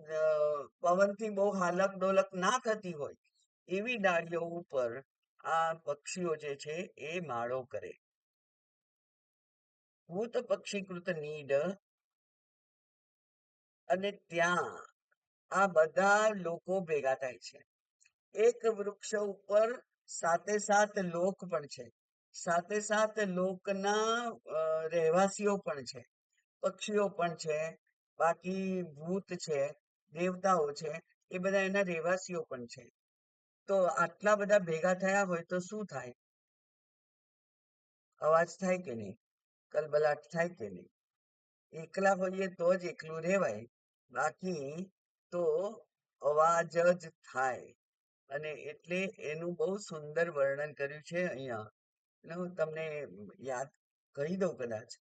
પવનથી બહુ હાલક ડોલક ના થતી હોય એવી ડાળીઓ ઉપર આ પક્ષીઓ જે છે એ માળો કરે. ભૂત પક્ષીકૃત નીડ, અને ત્યાં આ બધા લોકો ભેગા થાય છે. એક વૃક્ષ ઉપર 7 લોક પણ છે. 7 લોકના રહેવાસીઓ પણ છે, પક્ષીઓ પણ છે, બાકી ભૂત છે, દેવતાઓ છે, એ બધા એના રહેવાસીઓ પણ છે. તો આટલા બધા ભેગા થયા હોય તો શું થાય? અવાજ થાય કે નહીં? કલબલાટ થાય કે નહીં? એકલા હોઈએ તો જ એકલું રહેવાય, બાકી તો અવાજ જ થાય. અને એટલે એનું બહુ સુંદર વર્ણન કર્યું છે અહીંયા. એટલે હું તમને યાદ કહી દઉં કદાચ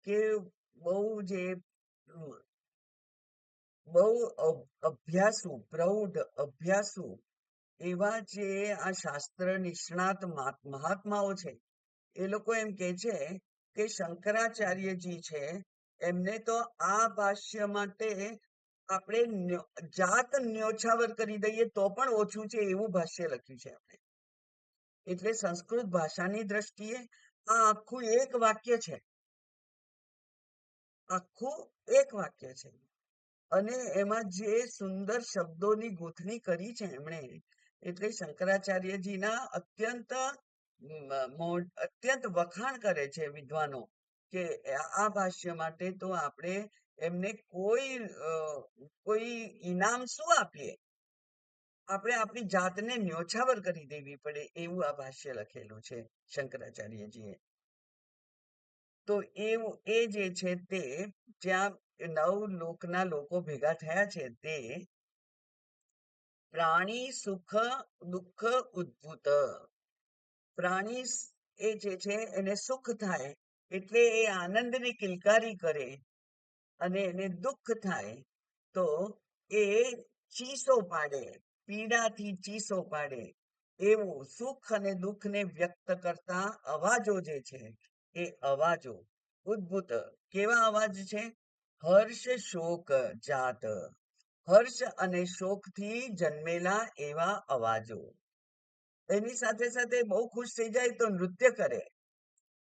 કે બહુ જે બહુ અભ્યાસુ, પ્રૌઢ અભ્યાસુ એવા જે આ શાસ્ત્ર નિષ્ણાત મહાત્માઓ છે, એ લોકો એમ કે છે કે શંકરાચાર્યજી છે, એમને તો આ ભાષ્ય માટે આપણે જાત ન્યોછાવર કરી દઈએ તો પણ ઓછું છે એવું ભાષ્ય લખ્યું છે આપણે. એટલે સંસ્કૃત ભાષાની દ્રષ્ટિએ આ આખું એક વાક્ય છે, આખું એક વાક્ય છે. અને એમાં જે સુંદર શબ્દોની ગૂંથણી કરી છે એમણે, એટલે શંકરાચાર્યજીના અત્યંત વખાણ કરે છે વિદ્વાનો કે આ ભાષ્ય માટે તો આપણે એમને કોઈ ઇનામ શું આપીએ, આપણે આપણી જાતને ન્યોછાવર કરી દેવી પડે એવું આ ભાષ્ય લખેલું છે શંકરાચાર્યજીએ. તો એવું એ જે છે તે જ્યાં નવ લોકના લોકો ભેગા થયા છે તે પ્રાણી સુખ દુઃખ ઉદ્ભૂત. પ્રાણી એ જે છે એને સુખ થાય એટલે એ આનંદની કિલકારી કરે, અને એને દુઃખ થાય તો એ ચીસો પાડે, પીડાથી ચીસો પાડે. એવું સુખ અને દુઃખને વ્યક્ત કરતા અવાજો જે છે એ અવાજો ઉદ્ભૂત. કેવા અવાજ છે? હર્ષ શોક જાત. હર્ષ અને શોકથી જન્મેલા એવા અવાજો. એની સાથે સાથે બહુ ખુશ થઈ જાય તો નૃત્ય કરે,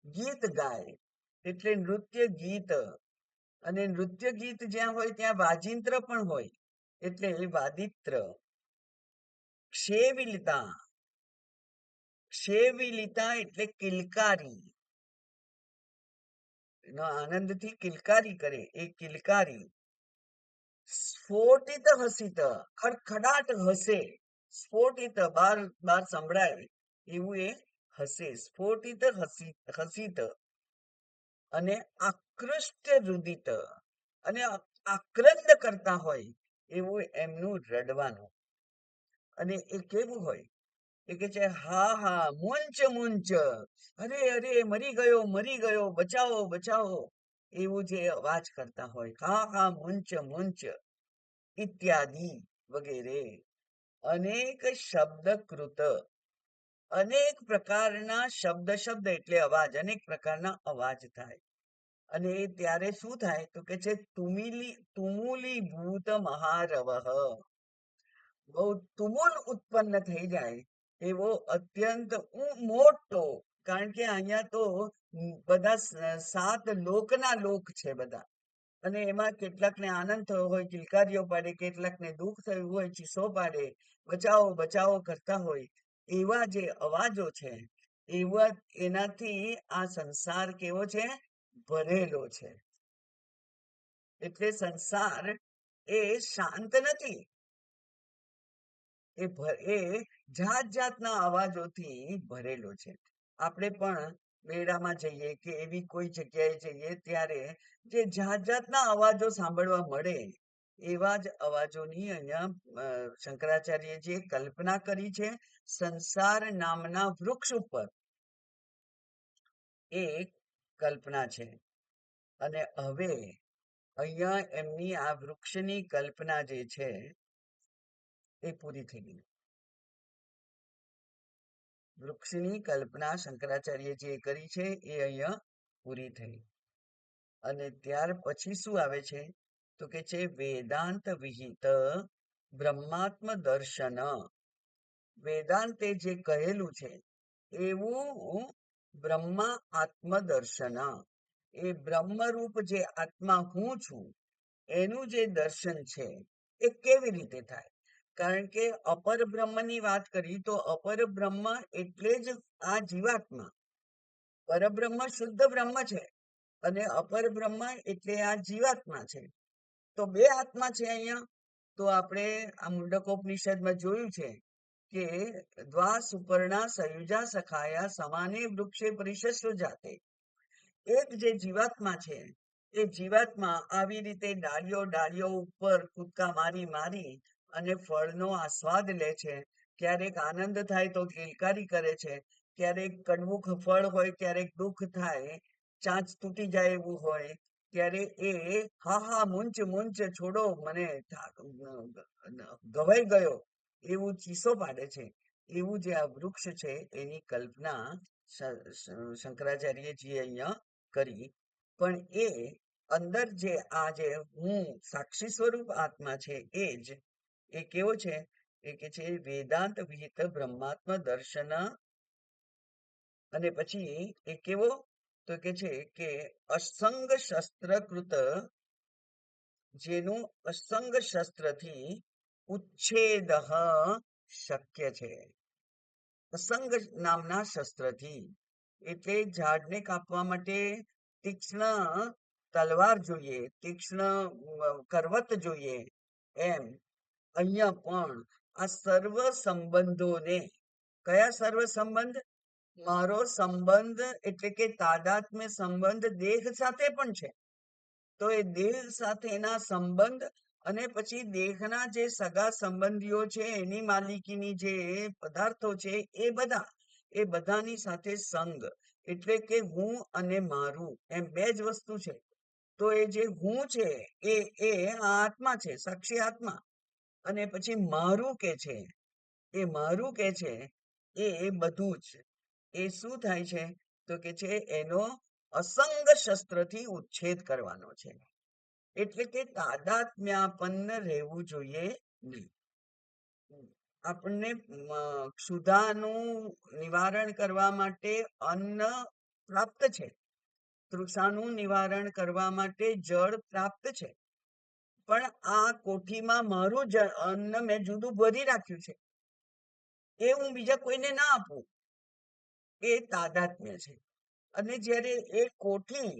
ગીત ગાય, એટલે નૃત્ય ગીત. અને નૃત્ય ગીત જ્યાં હોય ત્યાં વાજિંત્ર પણ હોય, એટલે વાદિત્ર. ક્ષેવિલિતા, ક્ષેવિલિતા એટલે કિલકારી, આનંદથી કિલકારી કરે એ કિલકારી. સ્ફોટિત હસિત, ખડખડાટ હસે, સ્ફોટિત બાર બાર સંભળાય એવું એ હસે, સ્ફોટિત હસિત. અને આકૃષ્ટ રુદિત, અને આક્રંદ કરતા હોય એવું એમનું રડવાનું. અને એ કેવું હોય? એ કે છે હા હા મુંચ મુંચ, અરે અરે મરી ગયો બચાવો બચાવો, એવું જે અવાજ કરતા હોય, હા હા મુંચ મુંચ ઇત્યાદિ વગેરે. અનેક શબ્દકૃત, અનેક પ્રકારના શબ્દ એટલે અવાજ, અનેક પ્રકારના અવાજ થાય. અને ત્યારે શું થાય તો કે છે તુમુલી ભૂત મહારવઃ, બહુ તુમુલ ઉત્પન્ન થઈ જાય એવો અત્યંત મોટો. કારણ કે અહીંયા તો બધા 7 લોકના લોક છે બધા, અને એમાં કેટલાકને આનંદ થયો હોય કિલકારીઓ પાડે, કેટલાકને દુઃખ થયું હોય ચીસો પાડે, બચાવો બચાવો કરતા હોય, એવા જે અવાજો છે એવા એનાથી આ સંસાર કેવો છે? ભરેલો છે. એટલે સંસાર એ શાંત નથી, એ જાત જાતના અવાજોથી ભરેલો છે. આપણે પણ મેળામાં જઈએ કે એવી કોઈ જગ્યાએ જઈએ ત્યારે જે જાત જાતના અવાજો સાંભળવા મળે, એવા જ અવાજોની અહીંયા શંકરાચાર્યજીએ કલ્પના કરી છે સંસાર નામના વૃક્ષ ઉપર. એક કલ્પના છે. અને હવે અહીંયા એમની આ વૃક્ષની કલ્પના જે છે એ પૂરી થઈ ગઈ. વૃક્ષની કલ્પના શંકરાચાર્યજીએ કરી છે એ અહીંયા પૂરી થઈ. અને ત્યાર પછી શું આવે છે તો કે છે વેદાંત વિહિત બ્રહ્માત્મ દર્શન. વેદાંતે જે કહેલું છે એવું બ્રહ્મા આત્મદર્શન, એ બ્રહ્મરૂપ જે આત્મા હું છું એનું જે દર્શન છે એ કેવી રીતે થાય? કારણ કે અપર બ્રહ્મની વાત કરી તો અપર બ્રહ્મ એટલે જ આ જીવાત્મા. પરબ્રહ્મ શુદ્ધ બ્રહ્મ છે, અને અપર બ્રહ્મ એટલે આ જીવાત્મા છે. તો બે આત્મા છે અહીંયા. તો આપણે આ મુંડકોપનિષદમાં જોયું છે કે દ્વા સુપર્ણા સયુજા સખાયા સમાને વૃક્ષે પરિશસ્વ જાતે. એક જે જીવાત્મા છે એ જીવાત્મા આવી રીતે ડાળીઓ ડાળીઓ ઉપર કૂદકા મારી મારી અને ફળનો આસ્વાદ લે છે. ક્યારેક આનંદ થાય તો કિલકારી કરે છે, ક્યારેક કડવું ફળ હોય, ક્યારેક દુઃખ થાય, ચાંચ તૂટી જાય એવું હોય, ત્યારે એ હા હા મુંચ મુંચ છોડો મને, ગવાઈ ગયો એવું ચીસો પાડે છે, એવું જે આ વૃક્ષ છે એની કલ્પના શંકરાચાર્યજીએ અહીંયા કરી. પણ એ અંદર જે આ જે હું સાક્ષી સ્વરૂપ આત્મા છે એ કેવો છે? એ કે છે વેદાંત વિહિત બ્રહ્માત્મ દર્શન. અને પછી એ કેવો? તો કે છે કે અસંગ શસ્ત્રકૃત, જેનું અસંગ શસ્ત્રથી ઉચ્છેદ શક્ય છે. અસંગ નામના શસ્ત્રથી, એટલે ઝાડને કાપવા માટે તીક્ષ્ણ તલવાર જોઈએ, તીક્ષ્ણ કરવત જોઈએ. એમ અહીંયા પણ આ સર્વ સંબંધોને, કયા સર્વ સંબંધ? મારો સંબંધ એટલે કે તાદાત્મ્ય સંબંધ દેહ સાથે પણ છે. તો એ દેહ સાથેના સંબંધ અને પછી દેહના જે સગા સંબંધીઓ છે, એની માલિકીની જે પદાર્થો છે, એ બધાની સાથે સંગ, એટલે કે હું અને મારું, એમ બે જ વસ્તુ છે. તો એ જે હું છે એ આત્મા છે, સાક્ષી આત્મા. અને પછી મારું કે છે, એ મારું કે છે એ બધું જ. એ શું થાય છે? તો કે છે એનો અસંગ શસ્ત્રથી ઉચ્છેદ કરવાનો છે. એટલે કે તાદાત્મ્યાપન્ન રહેવું જોઈએ નહીં. આપણને ક્ષુધાનું નિવારણ કરવા માટે અન્ન પ્રાપ્ત છે, તૃષાનું નિવારણ કરવા માટે જળ પ્રાપ્ત છે. પણ આ કોઠીમાં મારું જ અન્ન મેં જુદું ભરી રાખ્યું છે, એ હું બીજા કોઈને ના આપું. એ તાદાત્મ્ય છે. અને જ્યારે એ કોઠી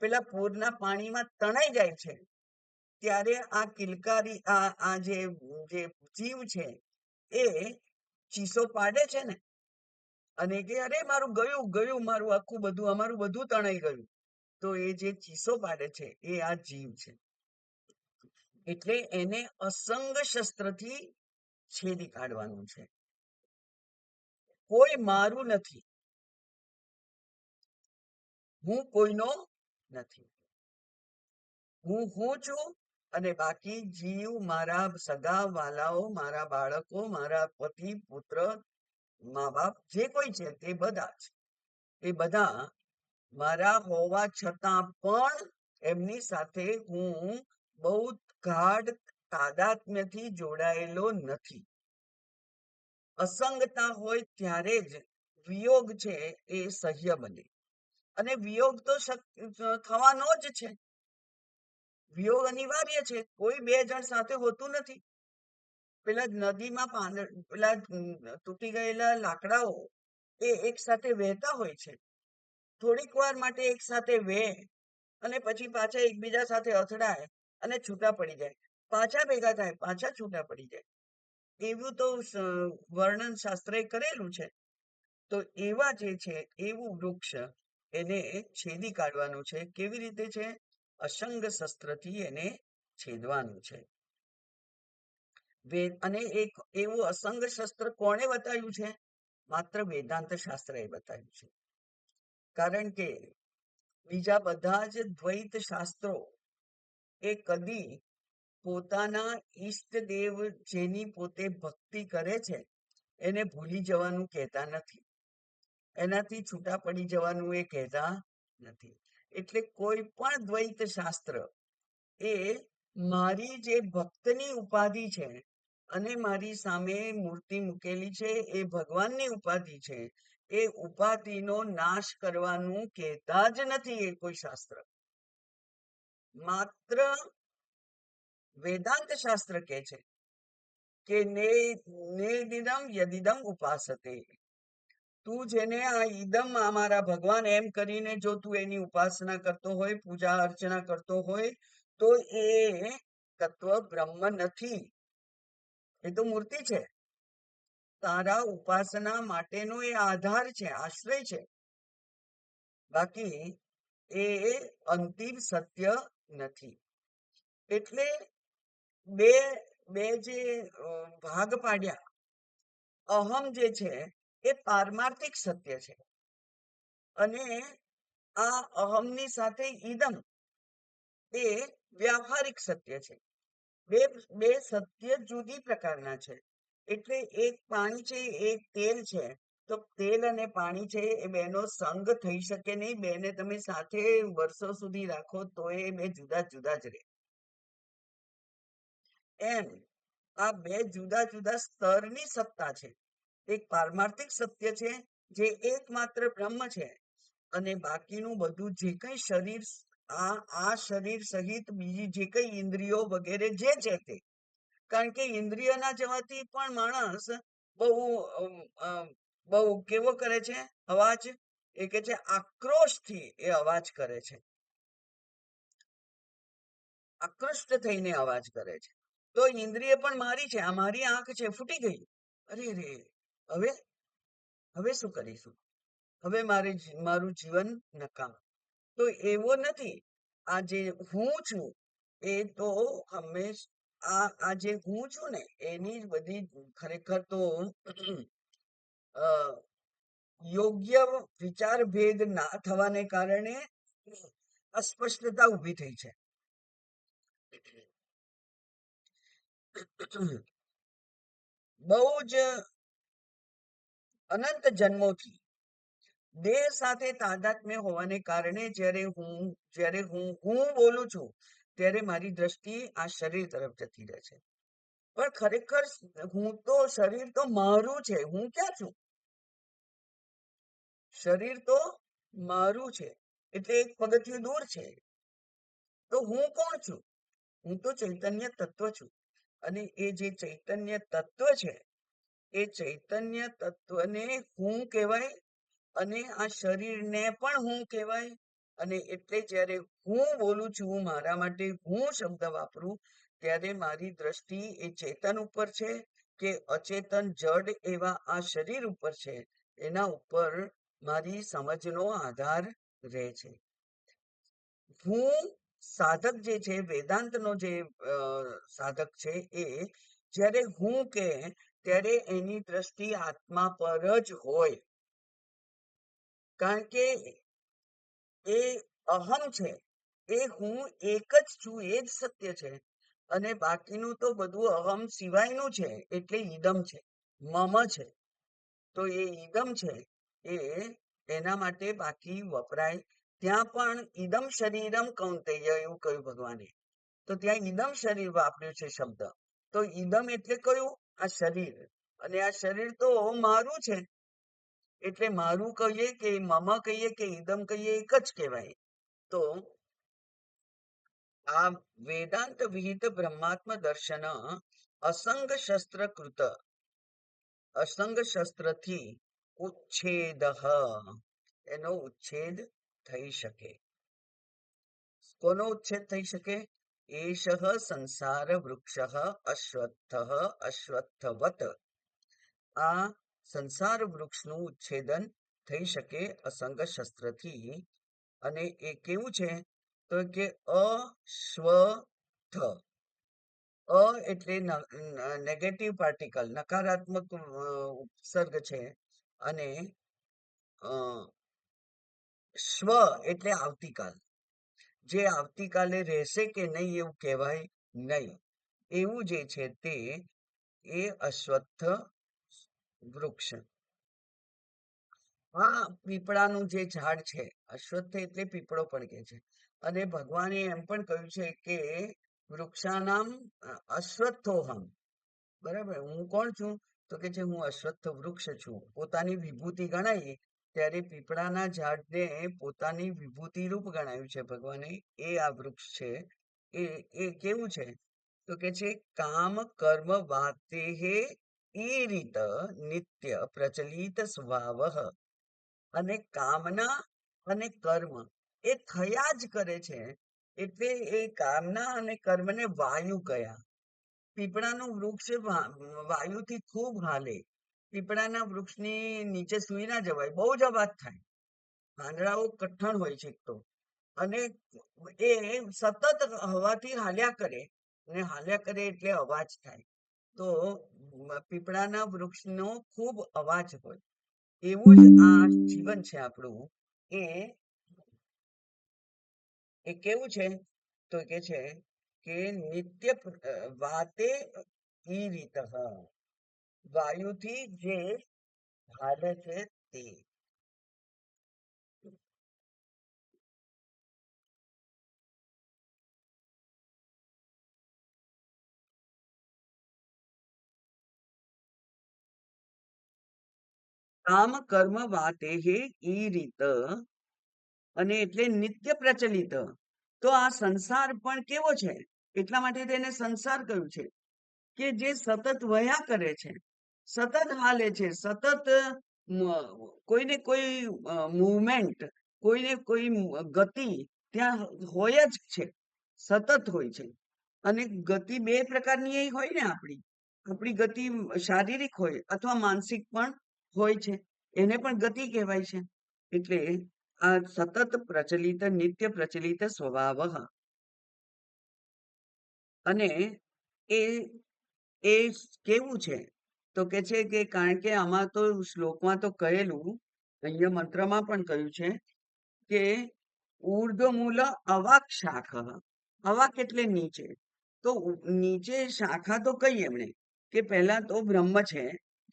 પેલા પૂરના પાણીમાં તણાઈ જાય છે, ત્યારે આ કિલકારી આ જે જીવ છે એ ચીસો પાડે છે ને, અને કે અરે મારું ગયું ગયું, મારું આખું બધું, અમારું બધું તણાઈ ગયું. તો એ જે ચીસો પાડે છે એ આ જીવ છે. એટલે એને અસંગ શસ્ત્રથી છેદી કાઢવાનું છે. કોઈ મારું નથી, હું કોઈનો નથી. હું છું, અને બાકી જીવ, મારા સગા વાલાઓ, મારા બાળકો, મારા પતિ પુત્ર, મા બાપ, જે કોઈ છે તે બધા જ, એ બધા મારા હોવા છતાં પણ એમની સાથે હું બહુ ગાઢ તાદાત્મ્યથી જોડાયેલો નથી. અસંગતા હોય ત્યારે જ વિયોગ છે એ સહ્ય બને. અને વિયોગ તો થવાનો જ છે. વિયોગ અનિવાર્ય છે. કોઈ બે જણ સાથે હોતું નથી. પેલા નદીમાં પેલા તૂટી ગયેલા લાકડાઓ એ એક સાથે વહેતા હોય છે. થોડીક વાર માટે એક સાથે વહે, અને પછી પાછા એકબીજા સાથે અથડાય અને છૂટા પડી જાય. પાછા ભેગા થાય, પાછા છૂટા પડી જાય. એવું તો વર્ણન શાસ્ત્રએ કરેલું છે. તો એવા જે છે એવું વૃક્ષ એને છેદી કાઢવાનું છે. કેવી રીતે છે? અસંગ શસ્ત્રથી એને છેદવાનું છે. અને એક એવું અસંગ શસ્ત્ર કોણે બતાવ્યું છે? માત્ર વેદાંત શાસ્ત્રએ બતાવ્યું છે. કારણ કે બીજા બધા જ દ્વૈત શાસ્ત્રો એ કદી પોતાના ઈષ્ટદેવ, જેની પોતે ભક્તિ કરે છે, એને ભૂલી જવાનું કહેતા નથી. એનાથી છૂટા પડી જવાનું એ કહેતા નથી. એટલે કોઈ પણ દ્વૈત શાસ્ત્ર એ મારી જે ભક્તની ઉપાધિ છે, અને મારી સામે મૂર્તિ મૂકેલી છે એ ભગવાનની ઉપાધિ છે, એ ઉપાધિનો નાશ કરવાનું કહેતા જ નથી એ કોઈ શાસ્ત્ર. માત્ર વેદાંત શાસ્ત્ર કહે છે કે નેદિદમ યદિદમ ઉપાસતે. તું જેને આ ઈદમ, અમારા ભગવાન એમ કરીને જો તું એની ઉપાસના કરતો હોય, પૂજા અર્ચના કરતો હોય, તો એ તત્વ બ્રહ્મ નથી, એ તો મૂર્તિ છે. તારા ઉપાસના માટેનો એ આધાર છે, આશ્રય છે. બાકી એ અંતિમ સત્ય નથી. એટલે બે બે જે ભાગ પાડ્યા, અહમ જે છે એ પારમાર્થિક સત્ય છે, અને આ અહમની સાથે ઈદમ એ વ્યાવહારિક સત્ય છે. બે બે સત્ય જુદી પ્રકારના છે. એટલે એક પાણી છે, એક તેલ છે. તો તેલ અને પાણી છે એ બેનો સંગ થઈ શકે નહીં. બેને તમે સાથે વર્ષો સુધી રાખો તો એ બે જુદા જુદા જ રહે. એમ આ બે જુદા જુદા સ્તરની સત્તા છે. એક પારમાર્થિક સત્ય છે જે એકમાત્ર બ્રહ્મ છે, અને બાકીનું બધું જે કઈ શરીર, આ શરીર સહિત બીજી જે કઈ ઇન્દ્રિયો વગેરે જે છે તે. કારણ કે ઇન્દ્રિયના જવાથી પણ માણસ બહુ બહુ કેવો કરે છે અવાજ, એ કે છે આક્રોશથી એ અવાજ કરે છે, આકૃષ્ટ થઈને અવાજ કરે છે. તો ઇન્દ્રિય પણ મારી છે, આ મારી આંખ છે ફૂટી ગઈ, અરે રે, હવે હવે શું કરીશું, હવે મારું જીવન નકામ. તો એવો નથી. આ જે હું છું એ તો હંમેશ આ જે હું છું ને એની જ બધી ખરેખર તો અ, યોગ્ય વિચાર ભેદ ના થવાને કારણે અસ્પષ્ટતા ઊભી થઈ છે. બહુ જ અનંત જન્મોથી દેહ સાથે તાદાત્મ્ય હોવાને કારણે જ્યારે હું બોલું છું ત્યારે મારી દ્રષ્ટિ આ શરીર તરફ જતી રહે છે. પણ ખરેખર શરીર તો મારું છે. હું ક્યાં છું? શરીર તો મારું છે, એટલે એક પગથિયું દૂર છે. તો હું કોણ છું? હું તો ચૈતન્ય તત્વ છું. અને એ જે ચૈતન્ય તત્વ છે એ ચૈતન્ય તત્વને હું કહેવાય, અને આ શરીરને પણ હું કહેવાય. અને એટલે જ્યારે હું બોલું છું, મારા માટે હું શબ્દ વાપરું, ત્યારે મારી દ્રષ્ટિ એ ચેતન ઉપર છે કે અચેતન જડ એવા આ શરીર ઉપર છે, એના ઉપર મારી સમજનો આધાર રહે છે. હું સાધક જે છે, વેદાંતનો જે સાધક છે, એ જ્યારે હું કે ત્યારે એની દ્રષ્ટિ આત્મા પર જ હોય. કારણ કે એ અહમ છે, એ હું એક જ છું, એ જ સત્ય છે. અને બાકીનું તો બધું અહમ સિવાયનું છે, એટલે ઈદમ છે, મમ છે. તો એ ઈદમ છે એ એના માટે બાકી વપરાય. ત્યાં પણ ઈદમ શરીરમ કૌંતેય એવું કહ્યું ભગવાને. તો ત્યાં ઈદમ શરીર વાપર્યું છે શબ્દ. તો ઈદમ એટલે કયું? આ શરીર. અને આ શરીર તો મારું છે. એટલે મારું કહીએ કે મમ કહીએ કે ઈદમ કહીએ, એક જ કહેવાય. તો આ વેદાંત વિહિત બ્રહ્માત્મ દર્શન અસંગ શસ્ત્ર કૃત, અસંગ શસ્ત્રથી ઉચ્છેદ, એનો ઉચ્છેદ થઈ શકે. કોનો ઉચ્છેદ થઈ શકે? એષ સંસાર વૃક્ષ અશ્વત્થ અશ્વત્થવત. આ સંસાર વૃક્ષનું ઉચ્છેદન થઈ શકે અસંગ શસ્ત્રથી. અને એ કેવું છે? તો કે અશ્વત્થ. એટલે નેગેટિવ પાર્ટિકલ, નકારાત્મક ઉપસર્ગ છે. અને સ્વ એટલે આવતીકાલ. જે આવતીકાલે રહેશે કે નહીં એવું કહેવાય નહીં. એવું જે છે તે એ અશ્વત્થ વૃક્ષ. આ પીપળાનું જે ઝાડ છે, અશ્વત્થ એટલે પીપળો પણ કે છે. અને ભગવાને એમ પણ કહ્યું છે કે વૃક્ષાનામ અશ્વત્થોહમ. બરાબર. હું કોણ છું? તો કે છે હું અશ્વત્થ વૃક્ષ છું. પોતાની વિભૂતિ ગણાય ત્યારે પીપળાના ઝાડને પોતાની વિભૂતિ રૂપ ગણાયું છે ભગવાને. એ આ વૃક્ષ છે. એ કેવું છે? તો કે છે કામ કર્મ વાતે ઈરિત નિત્ય પ્રચલિત સ્વભાવ. અને કામના અને કર્મ એ થયા જ કરે છે. એટલે એ કામના અને કર્મને વાયુ કયા. પીપળાનું વૃક્ષ વાયુથી ખૂબ હાલે. પીપળાના વૃક્ષની નીચે સુઈ ના જવાય, બહુ જ અવાજ થાય. પાંદડાઓ કઠણ હોય છે એક તો. અને એ સતત હવાથી હાલ્યા કરે, અને હાલ્યા કરે એટલે અવાજ થાય. તો પીપળાના વૃક્ષનો ખૂબ અવાજ હોય. એવું જ આ જીવન છે આપણું. એ એ કેવું છે? તો કે છે કે નિત્ય વાતે ઈ રીત. વાયુથી જે હાલે છે તે. કામ કર્મ વાતે ઈ રીત, અને એટલે નિત્ય પ્રચલિત. તો આ સંસાર પણ કેવો છે, એટલા માટે તેને સંસાર કહ્યું છે, કે જે સતત વયા કરે છે, સતત હાલે છે, સતત કોઈને કોઈ મુવમેન્ટ, કોઈને કોઈ ગતિ ત્યાં હોય જ છે, સતત હોય છે. અને ગતિ બે પ્રકારની હોય ને, આપણી ગતિ શારીરિક હોય અથવા માનસિક પણ હોય છે, એને પણ ગતિ કહેવાય છે. એટલે આ સતત પ્રચલિત નિત્ય પ્રચલિત સ્વભાવ. અને એ એ કેવું છે, તો કે છે કે કારણ કે આમાં તો શ્લોકમાં તો કહેલું, અહીંયા મંત્રમાં પણ કહ્યું છે કે મૂલ અવાક શાખ. અવાક એટલે નીચે. તો નીચે શાખા તો કઈ એમણે, કે પહેલા તો બ્રહ્મ છે,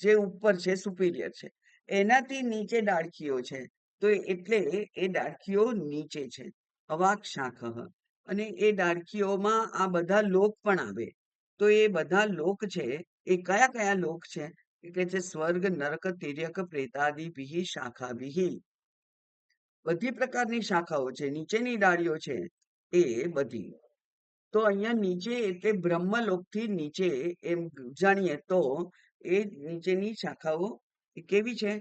જે ઉપર છે, સુપિરિયર છે, એનાથી નીચે ડાળખીઓ છે. તો એટલે એ ડાળખીઓ નીચે છે, અવાક શાખ. અને એ ડાળખીઓમાં આ બધા લોક પણ આવે. તો એ બધા લોક છે, એ કયા કયા લોક છે, એટલે છે સ્વર્ગ, નરક, તિર્યક, પ્રેતાદિ ભી શાખા ભી. બધી પ્રકારની શાખાઓ છે, નીચેની ડાળીઓ છે એ બધી. તો અહીંયા નીચે એટલે બ્રહ્મલોકથી નીચે એમ જાણીએ તો એ નીચેની શાખાઓ કેવી છે,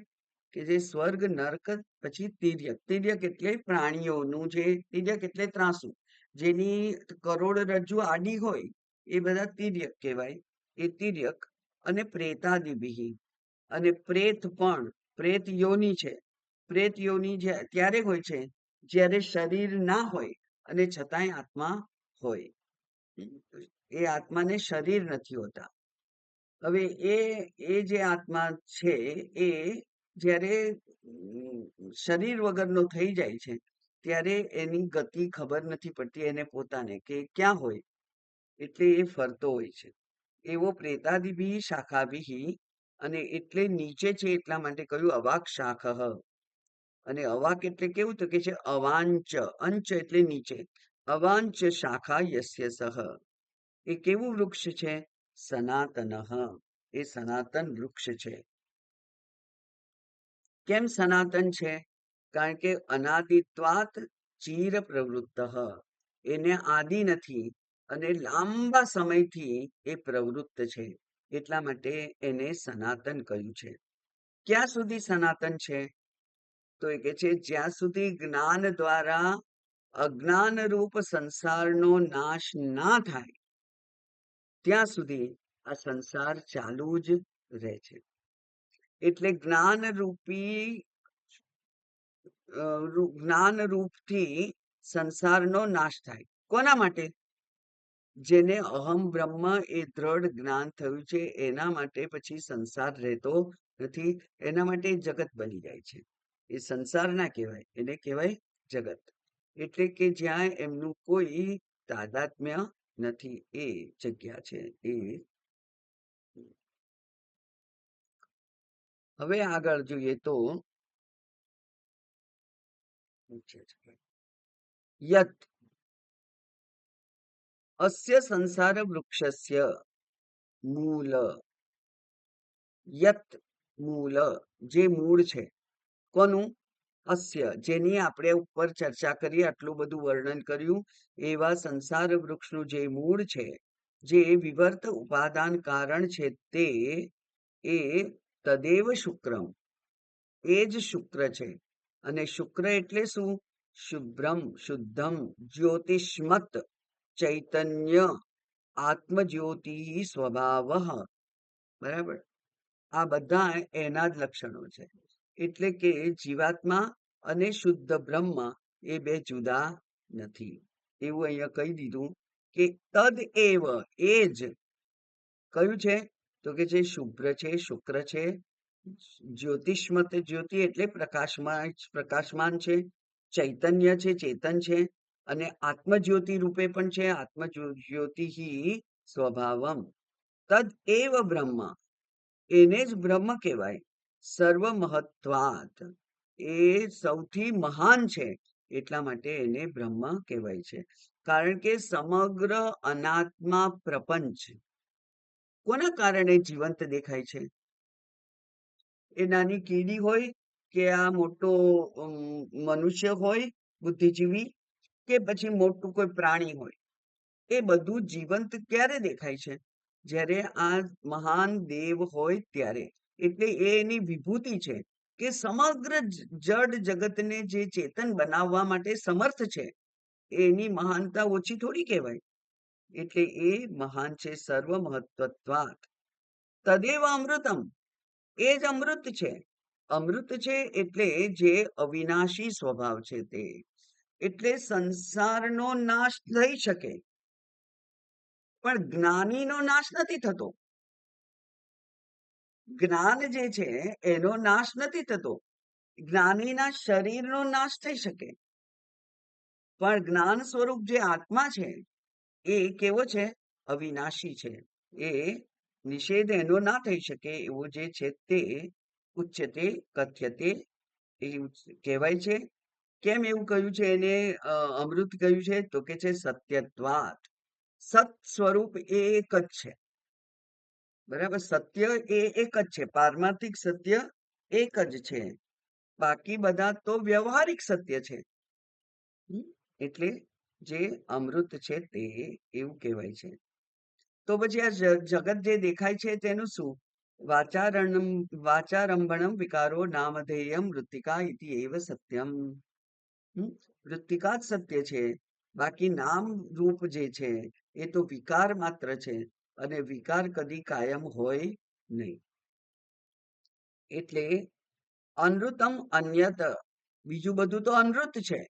કે જે સ્વર્ગ, નરક, પછી તિર્યક. તિર્યક એટલે પ્રાણીઓનું, જે તિર્યક એટલે ત્રાસુ, જેની કરોડરજ્જુ આડી હોય એ બધા તિર્યક કહેવાય, એ તિર્યક. અને પ્રેતાદિભિ, અને પ્રેત પણ, પ્રેત યોની છે. પ્રેત યોની ત્યારે હોય છે જ્યારે શરીર ના હોય અને છતાંય આત્મા હોય. એ આત્માને શરીર નથી હોતા. હવે એ જે આત્મા છે એ જ્યારે શરીર વગરનો થઈ જાય છે, ત્યારે એની ગતિ ખબર નથી પડતી એને પોતાને, કે ક્યાં હોય. એટલે એ ફરતો હોય છે. એવો પ્રેતાદિભી શાખાભી. અને એટલે નીચે છે એટલા માટે કહ્યું અવાક શાખ. અને અવાક એટલે કેવું, તો કે છે અવાંચ. અંચ એટલે નીચે. અવાંચ શાખા યસ્ય સહ. એ કેવું વૃક્ષ છે, સનાતન. એ સનાતન વૃક્ષ છે. કેમ સનાતન છે, કારણ કે અનાદિત્વાત ચીર પ્રવૃત્ત. એને આદિ નથી અને લાંબા સમયથી એ પ્રવૃત્ત છે, એટલા માટે એને સનાતન કહ્યું છે. ક્યાં સુધી સનાતન છે, તો એ કે છે જ્યાં સુધી જ્ઞાન દ્વારા અજ્ઞાન રૂપ સંસારનો નાશ ના થાય, ત્યાં સુધી આ સંસાર ચાલુ જ રહે છે. એટલે જ્ઞાન રૂપી જ્ઞાન રૂપથી સંસારનો નાશ થાય. કોના માટે? જેને અહમ બ્રહ્મ એ દ્રઢ જ્ઞાન થયું છે, એના માટે પછી સંસાર રહેતો નથી. એના માટે જગત બની જાય છે. એ સંસાર ના કહેવાય, એને કહેવાય જગત. એટલે કે જ્યાં એમનું કોઈ તાદાત્મ્ય નથી, એ જગ્યા છે એ. હવે આગળ જોઈએ તો યત અસ્ય સંસાર વૃક્ષસ્ય મૂલ. યત મૂલ, જે મૂળ છે. કોનું? અસ્ય, જેની આપણે ઉપર ચર્ચા કરી, આટલું બધું વર્ણન કર્યું, એવા સંસાર વૃક્ષનું જે મૂળ છે, જે વિવર્ત ઉપાદાન કારણ છે, તે એ તદેવ શુક્રમ, એ જ શુક્ર છે. અને શુક્ર એટલે શું? શુભ્રમ, શુદ્ધમ, જ્યોતિષ્મત, ચૈતન્ય, આત્મજ્યોતિ સ્વભાવ. બરાબર, આ બધા એના જ લક્ષણો છે. એટલે કે જીવાત્મા અને શુદ્ધ બ્રહ્મ એ બે જુદા નથી. એવું અહીંયા કહી દીધું કે તદ એવ, એ જ કયું છે, તો કે જે શુભ્ર છે, શુક્ર છે, જ્યોતિષ્મત, જ્યોતિ એટલે પ્રકાશમાન, પ્રકાશમાન છે, ચૈતન્ય છે, ચેતન છે, અને આત્મજ્યોતિ રૂપે પણ છે. આત્મજ્યોતિ સ્વભાવમ તદ એવ બ્રહ્મ. એને જ બ્રહ્મ કહેવાય. સર્વ મહત્વાત, એ સૌથી મહાન છે, એટલા માટે એને બ્રહ્મ કહેવાય છે. કારણ કે સમગ્ર અનાત્મા પ્રપંચ કોના કારણે જીવંત દેખાય છે? એ નાની કીડી હોય કે આ મોટો મનુષ્ય હોય, બુદ્ધિજીવી, કે પછી મોટું કોઈ પ્રાણી હોય, એ બધું જીવંત ક્યારે દેખાય છે? જ્યારે આ મહાન દેવ હોય ત્યારે. એટલે એ એની વિભૂતિ છે કે સમગ્ર જડ જગતને જે ચેતન બનાવવા માટે સમર્થ છે, એની મહાનતા ઓછી થોડી કહેવાય. એટલે એ મહાન છે. સર્વ મહત્વત્વાત તદેવ અમૃતમ, એ જ અમૃત છે. અમૃત છે એટલે જે અવિનાશી સ્વભાવ છે તે. એટલે સંસારનો નાશ થઈ શકે, પણ જ્ઞાનીનો નાશ નથી થતો. જ્ઞાન જે છે એનો નાશ નથી થતો. જ્ઞાનીના શરીરનો નાશ થઈ શકે, પણ જ્ઞાન સ્વરૂપ જે આત્મા છે એ કેવો છે? અવિનાશી છે. એ નિષેધ એનો ના થઈ શકે એવો જે છે તે ઉચ્યતે કથ્યતે, એ કહેવાય છે. કેમ એવું કહ્યું છે એને અમૃત કહ્યું છે? તો કે છે સત્યત્વાત. સત સ્વરૂપ એ એક જ છે. બરાબર, સત્ય એ એક જ છે. પારમાર્થિક સત્ય એક જ છે. બાકી બધા તો વ્યવહારિક સત્ય છે. એટલે જે અમૃત છે તે એવું કહેવાય છે. તો પછી આ જગત જે દેખાય છે તેનું શું? વાચારંભણમ વિકારો નામધેયમ મૃત્તિકા ઇતિ એવ સત્યમ. મૃત્તિકા જ સત્ય છે. બાકી નામ રૂપ જે છે એ તો વિકાર માત્ર છે, અને વિકાર કદી કાયમ હોય નહીં. એટલે અનૃતમ અન્યત, બીજું બધું તો અનૃત છે.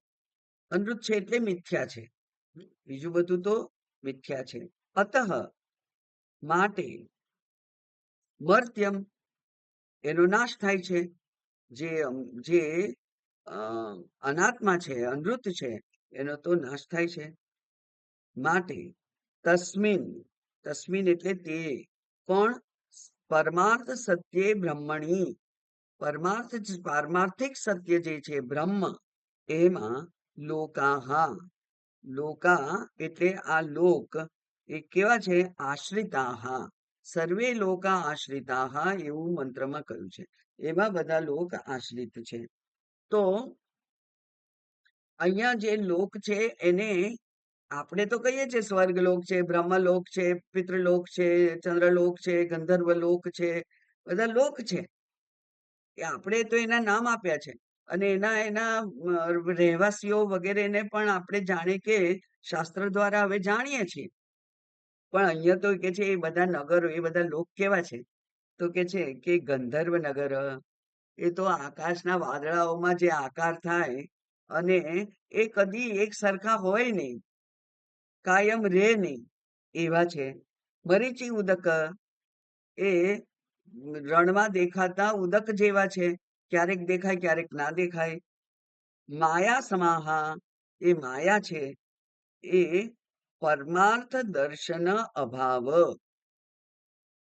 અનૃત છે એટલે મિથ્યા છે. બીજું બધું તો મિથ્યા છે. અતઃ, માટે, મર્ત્યમ, એનો નાશ થાય છે. જે અનાત્મા છે, અનૃત છે, એનો તો નાશ થાય છે. માટે તસ્મિન, તસ્મિન એટલે તે, કોણ? પરમાર્થ સત્યે બ્રહ્મણી, પારમાર્થિક સત્ય જે છે બ્રહ્મ, એમાં લોકાહા, લોકા એટલે આ લોક, એ કેવા છે? આશ્રિતાહા. સર્વે લોકા આશ્રિતાહા એવું મંત્રમાં કહ્યું છે. એમાં બધા લોક આશ્રિત છે. તો અહીંયા જે લોક છે એને આપણે તો કહીએ છીએ સ્વર્ગલોક છે, બ્રહ્મલોક છે, પિતૃલોક છે, ચંદ્રલોક છે, ગંધર્વલોક છે, બધા લોક છે. એ આપણે તો એના નામ આપ્યા છે, અને એના એના રહેવાસીઓ વગેરેને પણ આપણે જાણે કે શાસ્ત્ર દ્વારા હવે જાણીએ છીએ. પણ અહીંયા તો કે છે એ બધા નગરો, એ બધા લોક કેવા છે? તો કે છે કે ગંધર્વ નગર, એ તો આકાશના વાદળાઓમાં જે આકાર થાય, અને એ કદી એક સરખા હોય નહીં, કાયમ રે નહીં, એવા છે. મરીચી ઉદક, એ રણમાં દેખાતા ઉદક જેવા છે. ક્યારેક દેખાય, ક્યારેક ના દેખાય. માયા સમાહા, એ માયા છે. એ પરમાર્થ દર્શન અભાવ,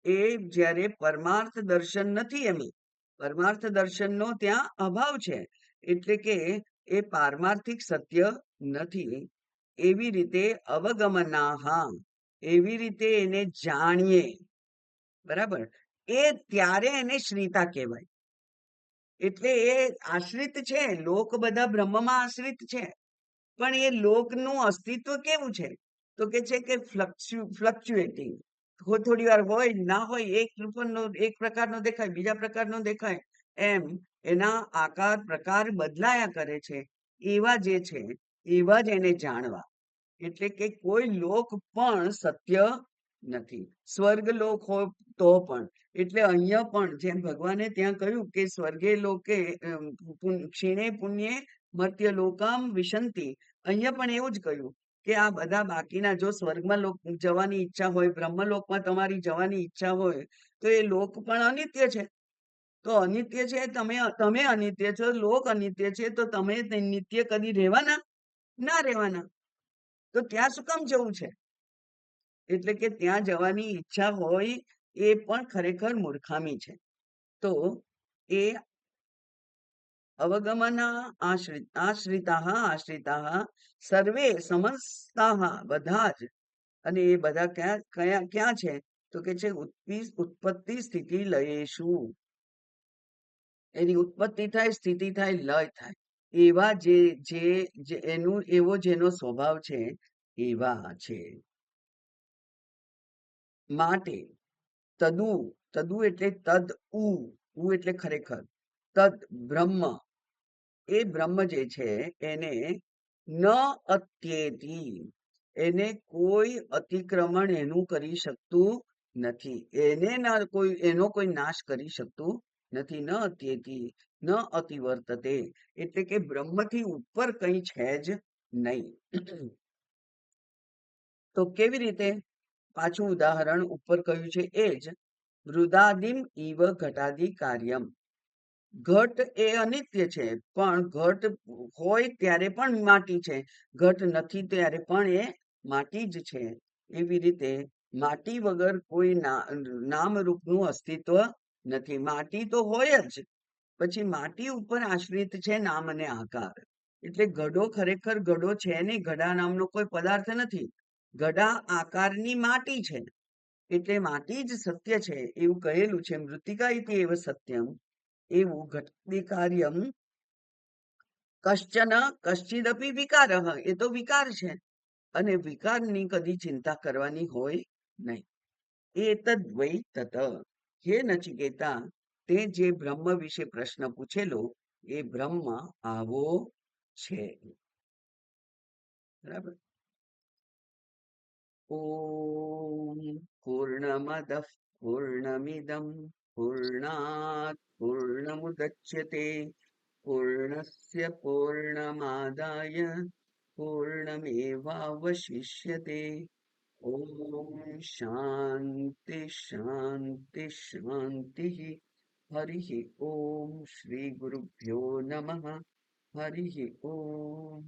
એ જ્યારે પરમાર્થ દર્શન નથી, એમાં પરમાર્થ દર્શનનો ત્યાં અભાવ છે. એટલે કે એ પારમાર્થિક સત્ય નથી. એવી રીતે અવગમનાહા, એવી રીતે એને જાણીએ, બરાબર, એ ત્યારે એને શ્રીતા કહેવાય. એટલે એ આશ્રિત છે. લોક બધા બ્રહ્મમાં આશ્રિત છે, પણ એ લોકનું અસ્તિત્વ કેવું છે? તો કે છે કે ફ્લક્ચ્યુએટિંગ, થોડી વાર હોય, ના હોય, એક પ્રકારનો દેખાય, બીજા પ્રકારનો દેખાય, એમ એના આકાર પ્રકાર બદલાયા કરે છે. એવા જે છે એવા જ એને જાણવા. એટલે કે કોઈ લોક પણ સત્ય નથી. સ્વર્ગ લોક હોય તો પણ. એટલે અહીંયા પણ જેમ ભગવાને ત્યાં કહ્યું કે સ્વર્ગે લોકે ક્ષીણે પુણ્યે મર્ત્ય લોકમ વિશંતિ, અહીંયા પણ એવું જ કહ્યું કે આ બધા બાકીના, જો સ્વર્ગમાં જવાની ઈચ્છા હોય, બ્રહ્મલોકમાં તમારી જવાની ઈચ્છા હોય, તો એ લોક પણ અનિત્ય છે. તો અનિત્ય છે, તમે અનિત્ય છો, લોક અનિત્ય છે, તો તમે નિત્ય કદી રહેવાના? ના રહેવાના. તો ત્યાં શું કામ જવું છે? એટલે કે ત્યાં જવાની ઈચ્છા હોય એ પણ ખરેખર મૂર્ખામી છે. તો એ અવગમના આશ્રિતાઃ સર્વે સમસ્તાઃ બધા જ, અને એ બધા ક્યાં કયા ક્યાં છે? તો કે છે ઉત્પત્તિ સ્થિતિ લયેશુ. એની ઉત્પત્તિ થાય, સ્થિતિ થાય, લય થાય. એવા જે એનું એવો જેનો સ્વભાવ છે એવા છે. માટે તદુ, તદુ એટલે તદ ઉ એટલે ખરેખર, તદ બ્રહ્મ, એ બ્રહ્મ જે છે એને ન અત્યેતિ, એને કોઈ અતિક્રમણ એનું કરી શકતું નથી, એને ના કોઈ એનો કોઈ નાશ કરી શકતું નથી. ન અત્યેતિ ન અતિવર્તતે, એટલે કે બ્રહ્મથી ઉપર કંઈ છે જ નહીં. તો કેવી રીતે? પાછું ઉદાહરણ ઉપર કહ્યું છે એ જ, મૃદાદિમ ઇવ ઘટાદિ કાર્યમ. ઘટ એ અનિત્ય છે, પણ ઘટ હોય ત્યારે પણ માટી છે, ઘટ નથી ત્યારે પણ એ માટી જ છે. એવી રીતે માટી વગર કોઈ નામરૂપનું અસ્તિત્વ નથી. માટી તો હોય જ, પછી માટી ઉપર આશ્રિત છે નામ અને આકાર. એટલે ઘડો ખરેખર ઘડો છે નહીં, ઘડા નામનો કોઈ પદાર્થ નથી, ઘડા આકારની માટી છે. એટલે માટી જ સત્ય છે એવું કહેલું છે. મૃત્તિકા ઇતિ એવ સત્યમ, એવું ઘટતી કાર્યમ કશ્ચન કશ્ચિદપી વિકાર, એ તો વિકાર છે, અને વિકારની કદી ચિંતા કરવાની હોય નહીં. એતદ વૈ તત, હે નચિકેતા, તે જે બ્રહ્મ વિશે પ્રશ્ન પૂછેલો એ બ્રહ્મ આવો છે. બરાબર. ઓમ પૂર્ણમદ પૂર્ણમિદમ પૂર્ણાત પૂર્ણમુદચ્યતે પૂર્ણસ્ય પૂર્ણમાદાય પૂર્ણમેવાવશિષ્યતે. ઓમ શાંતિ શાંતિ શાંતિ. હરિ ઓમ. શ્રી ગુરુભ્યો નમઃ. હરિ ઓમ.